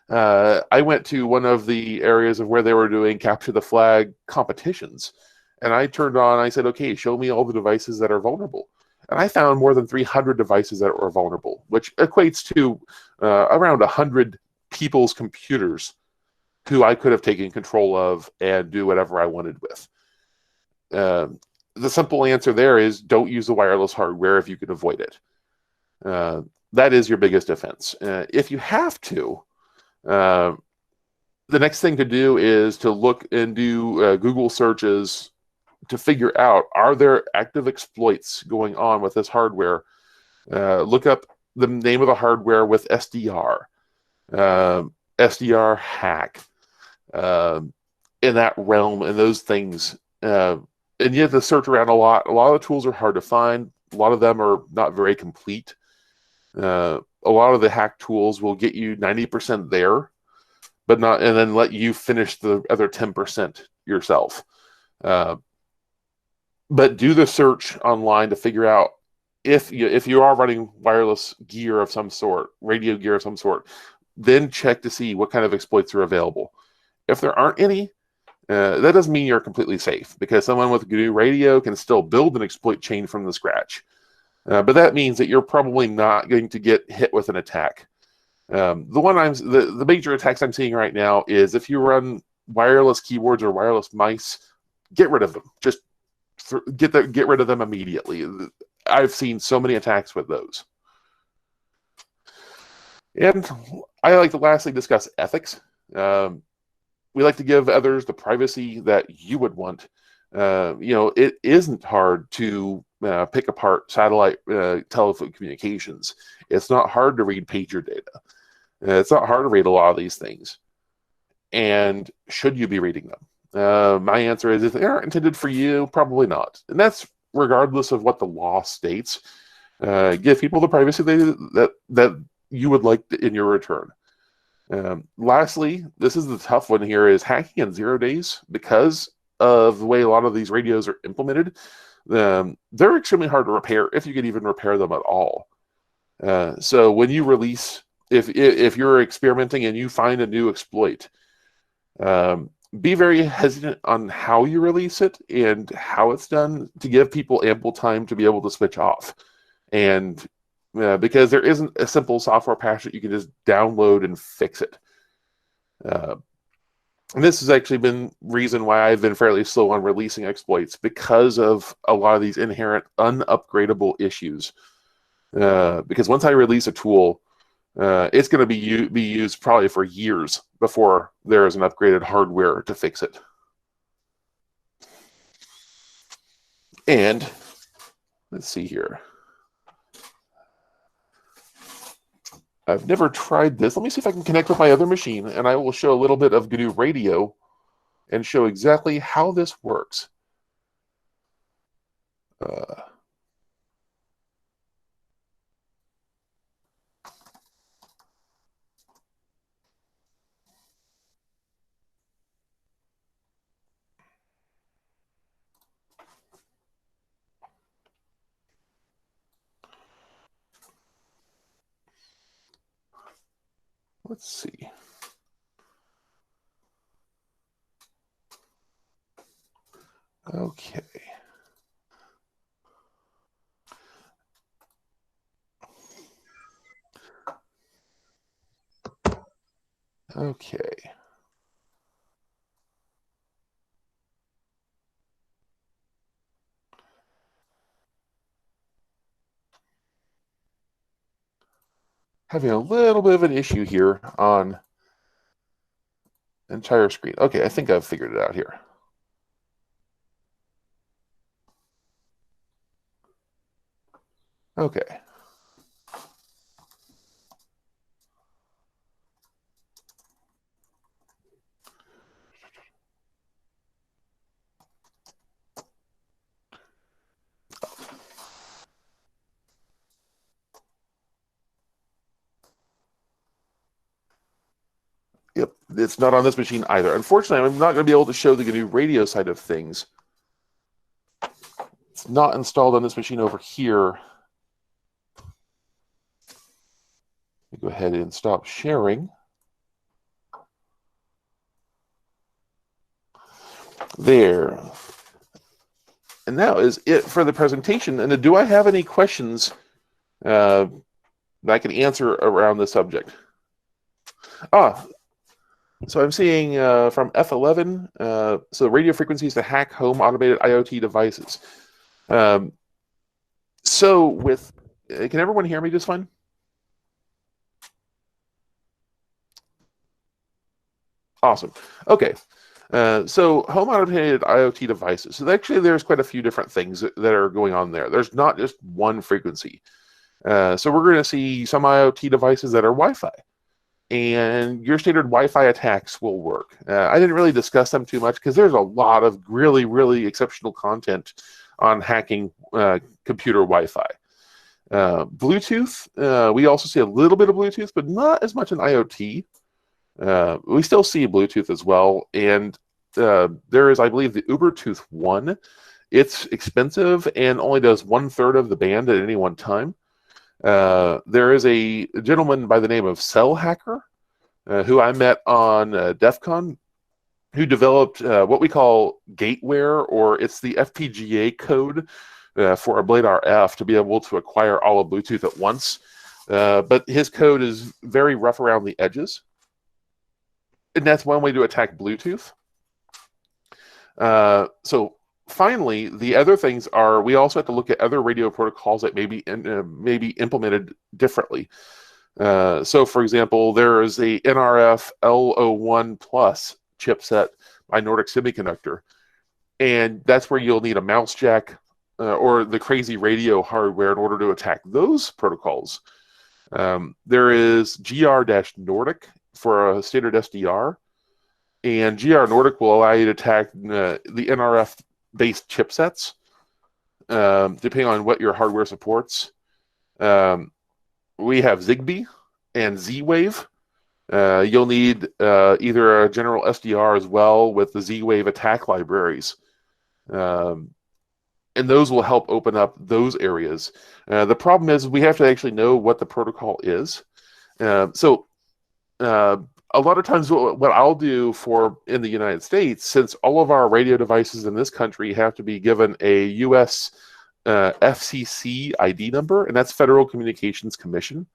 I went to one of the areas of where they were doing capture the flag competitions. And I turned on, I said, okay, show me all the devices that are vulnerable. And I found more than 300 devices that were vulnerable, which equates to around 100 people's computers who I could have taken control of and do whatever I wanted with. The simple answer there is don't use the wireless hardware if you can avoid it. That is your biggest defense. If you have to, the next thing to do is to look and do Google searches to figure out, are there active exploits going on with this hardware? Look up the name of the hardware with SDR, SDR hack, in that realm, and those things. And you have to search around a lot. A lot of the tools are hard to find. A lot of them are not very complete. A lot of the hack tools will get you 90% there, but not, and then let you finish the other 10% yourself. But do the search online to figure out if you are running wireless gear of some sort, radio gear of some sort, then check to see what kind of exploits are available. If there aren't any, that doesn't mean you're completely safe, because someone with GNU Radio can still build an exploit chain from the scratch. But that means that you're probably not going to get hit with an attack. The major attacks I'm seeing right now is if you run wireless keyboards or wireless mice, get rid of them. Just get rid of them immediately. I've seen so many attacks with those. And I like to lastly discuss ethics. We like to give others the privacy that you would want. It isn't hard to pick apart satellite telephone communications. It's not hard to read pager data. It's not hard to read a lot of these things. And should you be reading them? My answer is, if they aren't intended for you, probably not. And that's regardless of what the law states. Give people the privacy that you would like in your return. Lastly, this is the tough one here, is hacking in 0 days. Because of the way a lot of these radios are implemented, they're extremely hard to repair, if you can even repair them at all. So when you release, if you're experimenting and you find a new exploit, be very hesitant on how you release it and how it's done, to give people ample time to be able to switch off. And because there isn't a simple software patch that you can just download and fix it. And this has actually been reason why I've been fairly slow on releasing exploits, because of a lot of these inherent unupgradable issues. Because once I release a tool, it's going to be used probably for years before there is an upgraded hardware to fix it. And let's see here. I've never tried this. Let me see if I can connect with my other machine, and I will show a little bit of GNU Radio and show exactly how this works. Let's see. Okay. Okay. Having a little bit of an issue here on Entire screen. Okay, I think I've figured it out here. Okay. Yep, it's not on this machine either. Unfortunately, I'm not going to be able to show the GNU Radio side of things. It's not installed on this machine over here. Let me go ahead and stop sharing. There. And that is it for the presentation. And do I have any questions that I can answer around the subject? So I'm seeing from F11, so radio frequencies to hack home automated IoT devices. So with, can everyone hear me just fine? Awesome. Okay. So home automated IoT devices. So actually there's quite a few different things that are going on there. There's not just one frequency. So we're going to see some IoT devices that are Wi-Fi. And your standard Wi-Fi attacks will work. I didn't really discuss them too much because there's a lot of really, really exceptional content on hacking computer Wi-Fi. Bluetooth, we also see a little bit of Bluetooth, but not as much in IoT. We still see Bluetooth as well. And there is, I believe, the Ubertooth 1. It's expensive and only does 1/3 of the band at any one time. There is a gentleman by the name of Cell Hacker, who I met on DEF CON, who developed what we call gateware, or it's the FPGA code for a Blade RF to be able to acquire all of Bluetooth at once. But his code is very rough around the edges. And that's one way to attack Bluetooth. So finally, the other things are, we also have to look at other radio protocols that may be implemented differently. So for example, there is a NRF L01 Plus chipset by Nordic Semiconductor. And that's where you'll need a mouse jack or the crazy radio hardware in order to attack those protocols. There is GR-Nordic for a standard SDR. And GR Nordic will allow you to attack the NRF-based chipsets, depending on what your hardware supports. We have Zigbee and Z-Wave. You'll need either a general SDR as well with the Z-Wave attack libraries. And those will help open up those areas. The problem is we have to actually know what the protocol is. A lot of times what I'll do in the United States, since all of our radio devices in this country have to be given a US FCC ID number, and that's Federal Communications Commission.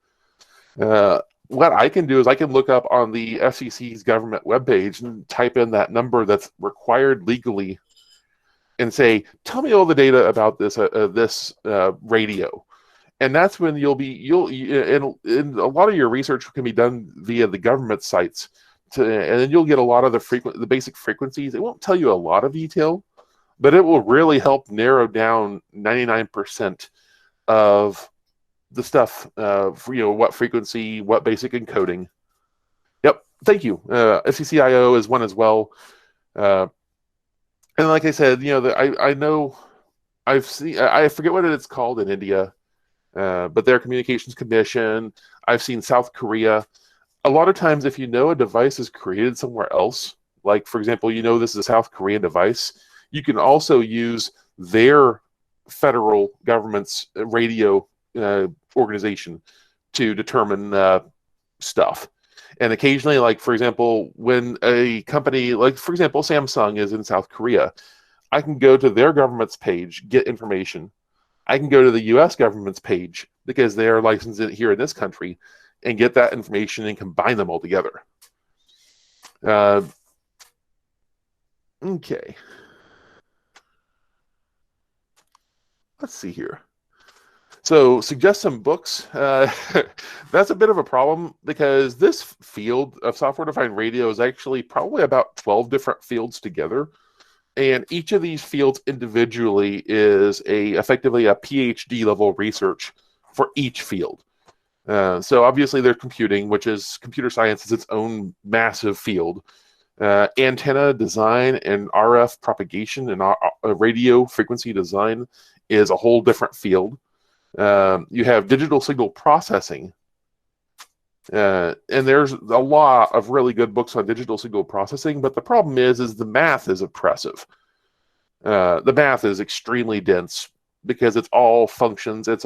What I can do is I can look up on the FCC's government webpage and type in that number that's required legally and say, tell me all the data about this radio. And that's when and a lot of your research can be done via the government sites, and then you'll get a lot of the basic frequencies. It won't tell you a lot of detail, but it will really help narrow down 99% of the stuff. What frequency, what basic encoding. Yep, thank you. FCCIO is one as well. And like I said, I know I forget what it's called in India. But their Communications Commission, I've seen South Korea. A lot of times, if you know a device is created somewhere else, like, for example, this is a South Korean device, you can also use their federal government's radio organization to determine stuff. And occasionally, like, for example, when a company, like, for example, Samsung is in South Korea, I can go to their government's page, get information. I can go to the U.S. government's page because they are licensed here in this country and get that information and combine them all together. Okay. Let's see here. So suggest some books. That's a bit of a problem because this field of software-defined radio is actually probably about 12 different fields together. And each of these fields individually is effectively a PhD level research for each field. So obviously there's computing, which is computer science is its own massive field. Antenna design and RF propagation and radio frequency design is a whole different field. You have digital signal processing. And there's a lot of really good books on digital signal processing, but the problem is the math is oppressive. The math is extremely dense because it's all functions. It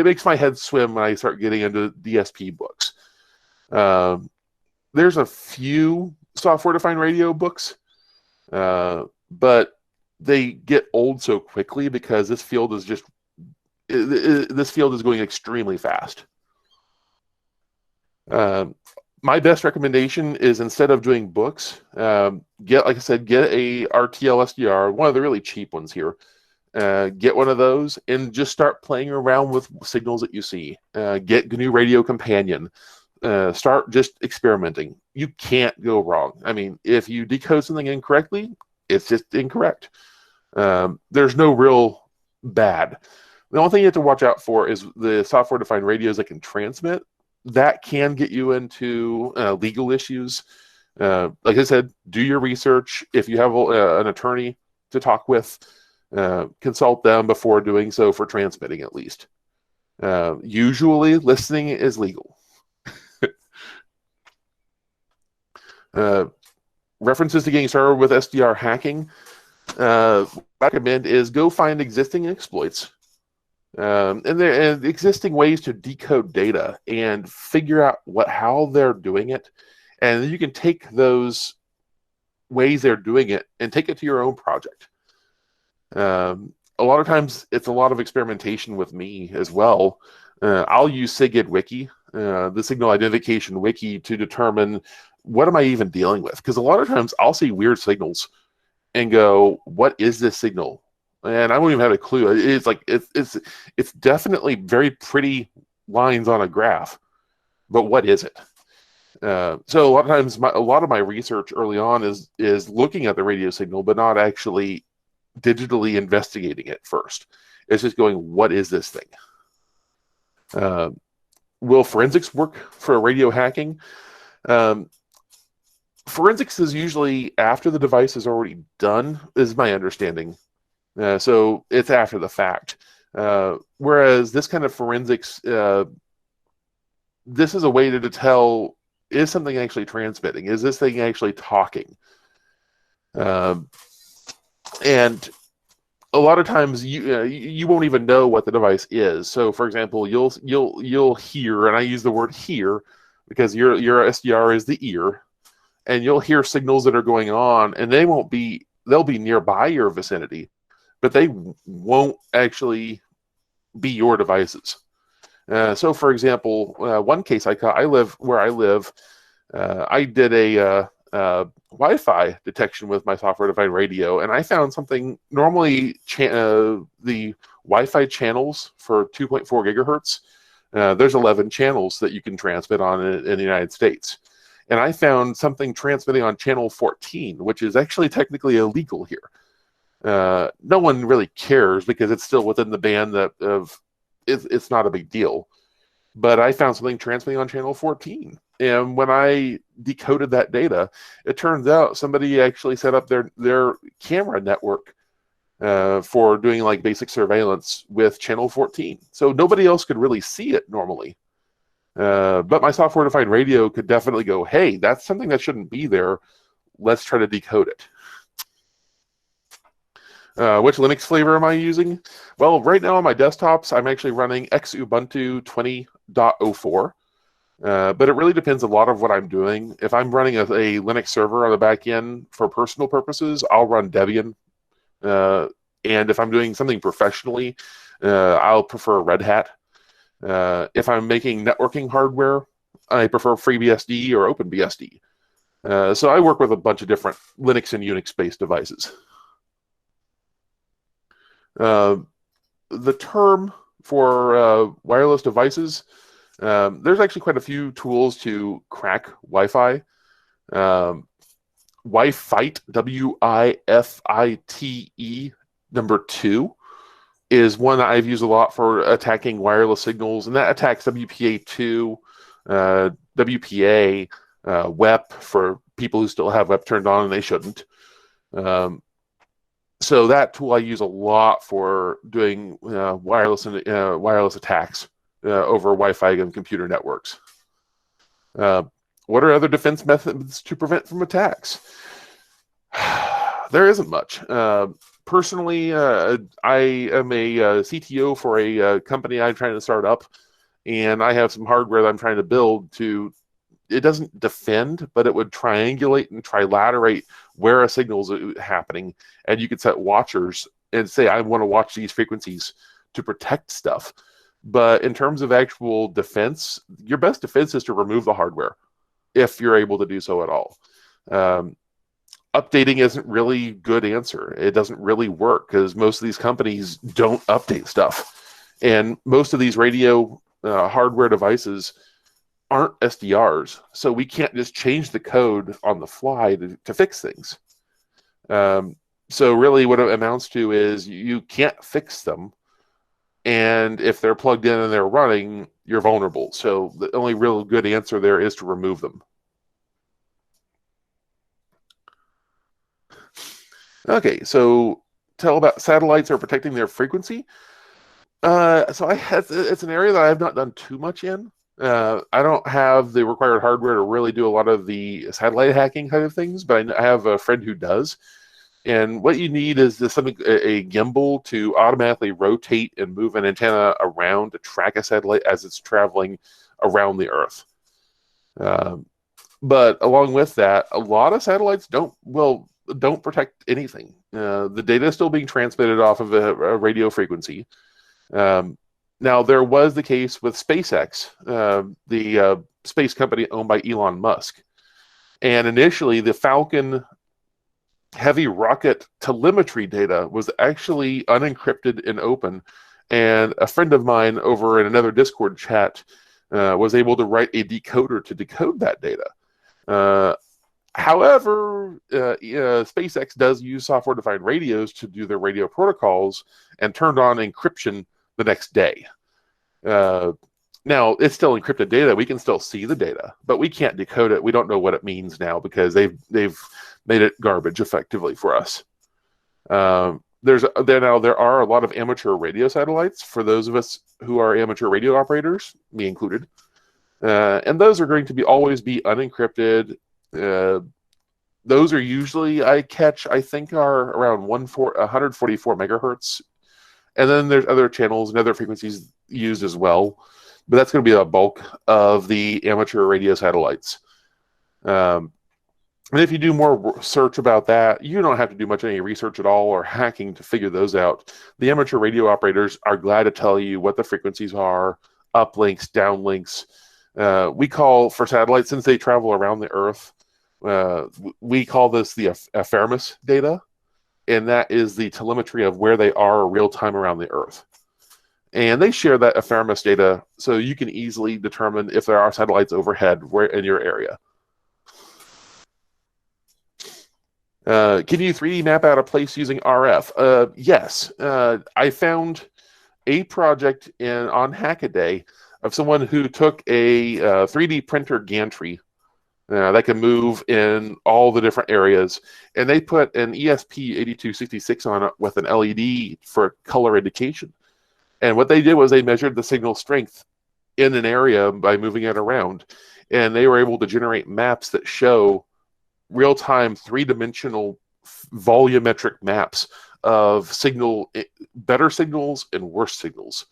makes my head swim when I start getting into DSP books. There's a few software-defined radio books, but they get old so quickly because this field is going extremely fast. My best recommendation is instead of doing books, get a RTLSDR, one of the really cheap ones here. Get one of those and just start playing around with signals that you see. Get GNU Radio Companion. Start just experimenting. You can't go wrong. I mean, if you decode something incorrectly, it's just incorrect. There's no real bad. The only thing you have to watch out for is the software-defined radios that can transmit. That can get you into legal issues. Like I said, do your research. If you have an attorney to talk with, consult them before doing so for transmitting at least. Usually, listening is legal. References to getting started with SDR hacking. Recommend is go find existing exploits. And existing ways to decode data and figure out how they're doing it, and then you can take those ways they're doing it and take it to your own project. A lot of times it's a lot of experimentation with me as well. I'll use SIG Wiki, the signal identification wiki, to determine what am I even dealing with, because a lot of times I'll see weird signals and go, what is this signal? And I won't even have a clue. It's like it's definitely very pretty lines on a graph, but what is it? So a lot of times, a lot of my research early on is looking at the radio signal, but not actually digitally investigating it first. It's just going, what is this thing? Will forensics work for radio hacking? Forensics is usually after the device is already done, is my understanding. So it's after the fact. Whereas this kind of forensics, this is a way to tell, is something actually transmitting? Is this thing actually talking? And a lot of times you won't even know what the device is. So for example, you'll hear, and I use the word hear because your SDR is the ear, and you'll hear signals that are going on, and they'll be nearby your vicinity, but they won't actually be your devices. So, for example, one case I live, I did a Wi-Fi detection with my software-defined radio, and I found something. Normally, the Wi-Fi channels for 2.4 gigahertz, there's 11 channels that you can transmit on in the United States. And I found something transmitting on channel 14, which is actually technically illegal here. No one really cares because it's still within the band it's not a big deal. But I found something transmitting on channel 14. And when I decoded that data, it turns out somebody actually set up their camera network for doing like basic surveillance with channel 14. So nobody else could really see it normally. But my software-defined radio could definitely go, hey, that's something that shouldn't be there. Let's try to decode it. Which Linux flavor am I using? Well, right now on my desktops, I'm actually running Xubuntu 20.04. But it really depends a lot of what I'm doing. If I'm running a Linux server on the back end for personal purposes, I'll run Debian. And if I'm doing something professionally, I'll prefer Red Hat. If I'm making networking hardware, I prefer FreeBSD or OpenBSD. So I work with a bunch of different Linux and Unix-based devices. The term for wireless devices, there's actually quite a few tools to crack Wi-Fi. WiFite, WIFITE -- is one that I've used a lot for attacking wireless signals, and that attacks WPA2, WPA, WEP for people who still have WEP turned on and they shouldn't. So that tool I use a lot for doing wireless attacks over Wi-Fi and computer networks. What are other defense methods to prevent from attacks? There isn't much. Personally, I am a CTO for a company I'm trying to start up, and I have some hardware that I'm trying to build to. It doesn't defend, but it would triangulate and trilaterate where a signal is happening, and you could set watchers and say, I want to watch these frequencies to protect stuff. But in terms of actual defense, your best defense is to remove the hardware, if you're able to do so at all. Updating isn't really a good answer. It doesn't really work because most of these companies don't update stuff. And most of these radio hardware devices aren't SDRs. So we can't just change the code on the fly to fix things. So really what it amounts to is you can't fix them. And if they're plugged in and they're running, you're vulnerable. So the only real good answer there is to remove them. Okay, so tell about satellites are protecting their frequency. It's an area that I have not done too much in. I don't have the required hardware to really do a lot of the satellite hacking kind of things, but I have a friend who does. And what you need is a gimbal to automatically rotate and move an antenna around to track a satellite as it's traveling around the Earth. But along with that, a lot of satellites don't protect anything. The data is still being transmitted off of a radio frequency. Now, there was the case with SpaceX, the space company owned by Elon Musk. And initially, the Falcon Heavy rocket telemetry data was actually unencrypted and open. And a friend of mine over in another Discord chat was able to write a decoder to decode that data. However, SpaceX does use software-defined radios to do their radio protocols and turned on encryption the next day. Now, it's still encrypted data. We can still see the data, but we can't decode it. We don't know what it means now because they've made it garbage effectively for us. There are a lot of amateur radio satellites for those of us who are amateur radio operators, me included. And those are going to always be unencrypted. Those are usually, I think are around 144 megahertz. And then there's other channels and other frequencies used as well. But that's going to be a bulk of the amateur radio satellites. And if you do more search about that, you don't have to do much any research at all or hacking to figure those out. The amateur radio operators are glad to tell you what the frequencies are, uplinks, downlinks. We call, for satellites, since they travel around the Earth, we call this the Afermis data, and that is the telemetry of where they are real time around the Earth. And they share that Afermis data so you can easily determine if there are satellites overhead in your area. Can you 3D map out a place using RF? Yes. I found a project on Hackaday of someone who took a 3D printer gantry that can move in all the different areas, and they put an ESP8266 on it with an LED for color indication. And what they did was they measured the signal strength in an area by moving it around, and they were able to generate maps that show real-time three-dimensional volumetric maps of better signals and worse signals.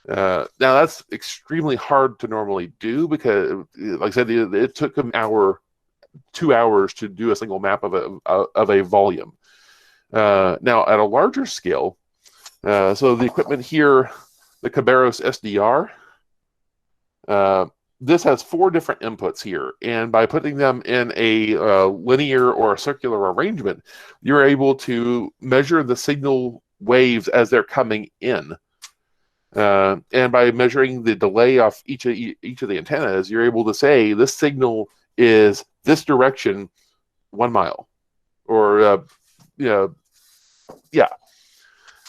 Now, that's extremely hard to normally do because, like I said, it took them 2 hours to do a single map of a volume. Now, at a larger scale, so the equipment here, the Cabarros SDR, this has 4 different inputs here, and by putting them in a linear or a circular arrangement, you're able to measure the signal waves as they're coming in. And by measuring the delay off each of the antennas, you're able to say this signal is this direction 1 mile, or yeah.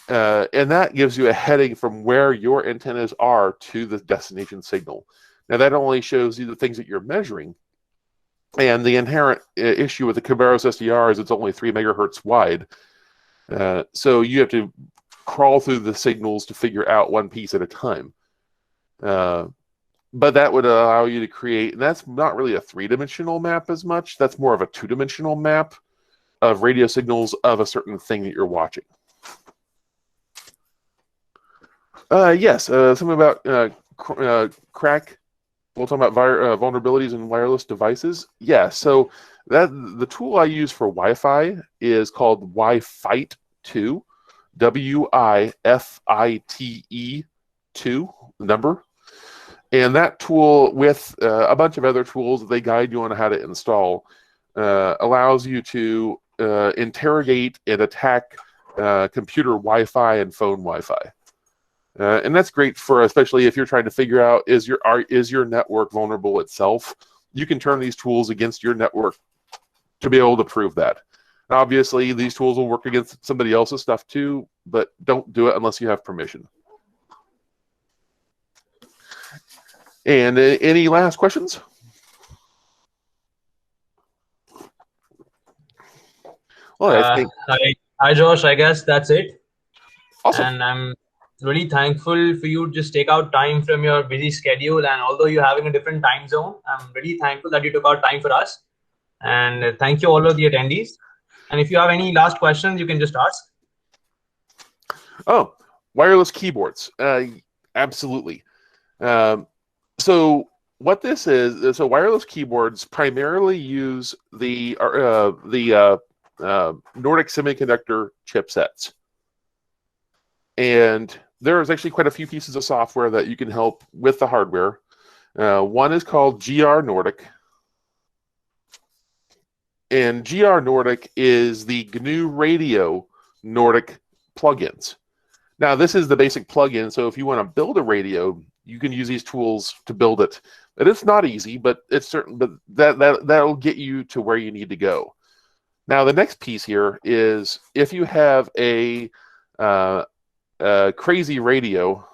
And that gives you a heading from where your antennas are to the destination signal. Now, that only shows you the things that you're measuring. And the inherent issue with the Cabarros SDR is it's only 3 megahertz wide. So you have to crawl through the signals to figure out one piece at a time. But that would allow you to create, and that's not really a 3-dimensional map as much. That's more of a 2-dimensional map of radio signals of a certain thing that you're watching. Yes, something about crack. We'll talk about vulnerabilities in wireless devices. Yeah, so the tool I use for Wi-Fi is called Wi-Fi 2, WIFITE 2, number. And that tool, with a bunch of other tools that they guide you on how to install, allows you to interrogate and attack computer Wi-Fi and phone Wi-Fi. And that's great for, especially if you're trying to figure out, is your network vulnerable itself? You can turn these tools against your network to be able to prove that. Obviously, these tools will work against somebody else's stuff too, but don't do it unless you have permission. And any last questions? Well, I think... Hi, Josh. I guess that's it. Awesome. And I'm really thankful for you to just take out time from your busy schedule. And although you're having a different time zone, I'm really thankful that you took out time for us. And thank you all of the attendees. And if you have any last questions, you can just ask. Oh, wireless keyboards. Absolutely. So what this is, so wireless keyboards primarily use the Nordic semiconductor chipsets. And there's actually quite a few pieces of software that you can help with the hardware. One is called GR Nordic. And GR Nordic is the GNU Radio Nordic plugins. Now, this is the basic plugin, so if you want to build a radio, you can use these tools to build it. And it's not easy, but it's certain. But that'll get you to where you need to go. Now, the next piece here is if you have a crazy radio.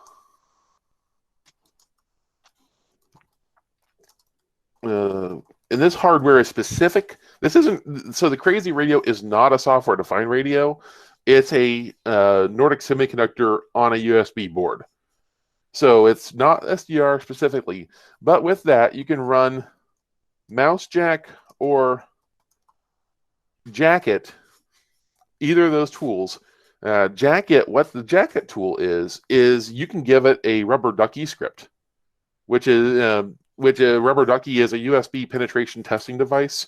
And this hardware is specific. This isn't, so the crazy radio is not a software-defined radio. It's a Nordic semiconductor on a USB board. So it's not SDR specifically, but with that, you can run mouse jack or jacket, either of those tools. Jacket, what the jacket tool is you can give it a rubber ducky script, which a rubber ducky is a USB penetration testing device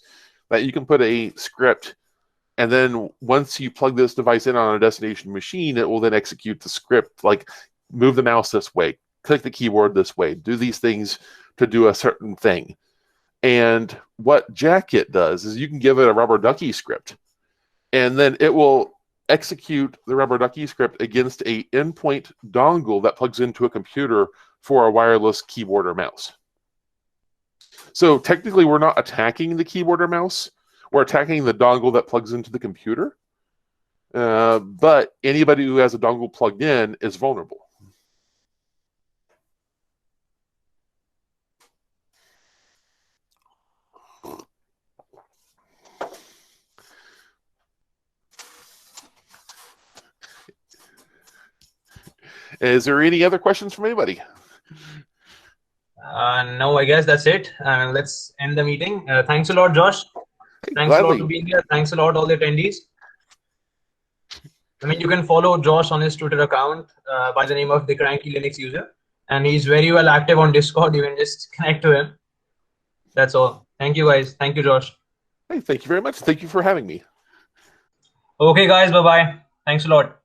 that you can put a script, and then once you plug this device in on a destination machine, it will then execute the script, like move the mouse this way, click the keyboard this way, do these things to do a certain thing. And what jacket does is you can give it a rubber ducky script, and then it will execute the rubber ducky script against a endpoint dongle that plugs into a computer for a wireless keyboard or mouse. So technically, we're not attacking the keyboard or mouse. We're attacking the dongle that plugs into the computer. But anybody who has a dongle plugged in is vulnerable. Is there any other questions from anybody? No, I guess that's it. Let's end the meeting. Thanks a lot, Josh. Thanks a lot for being here. Thanks a lot, all the attendees. I mean, you can follow Josh on his Twitter account by the name of the Cranky Linux User. And he's very well active on Discord. You can just connect to him. That's all. Thank you, guys. Thank you, Josh. Hey, thank you very much. Thank you for having me. Okay, guys. Bye-bye. Thanks a lot.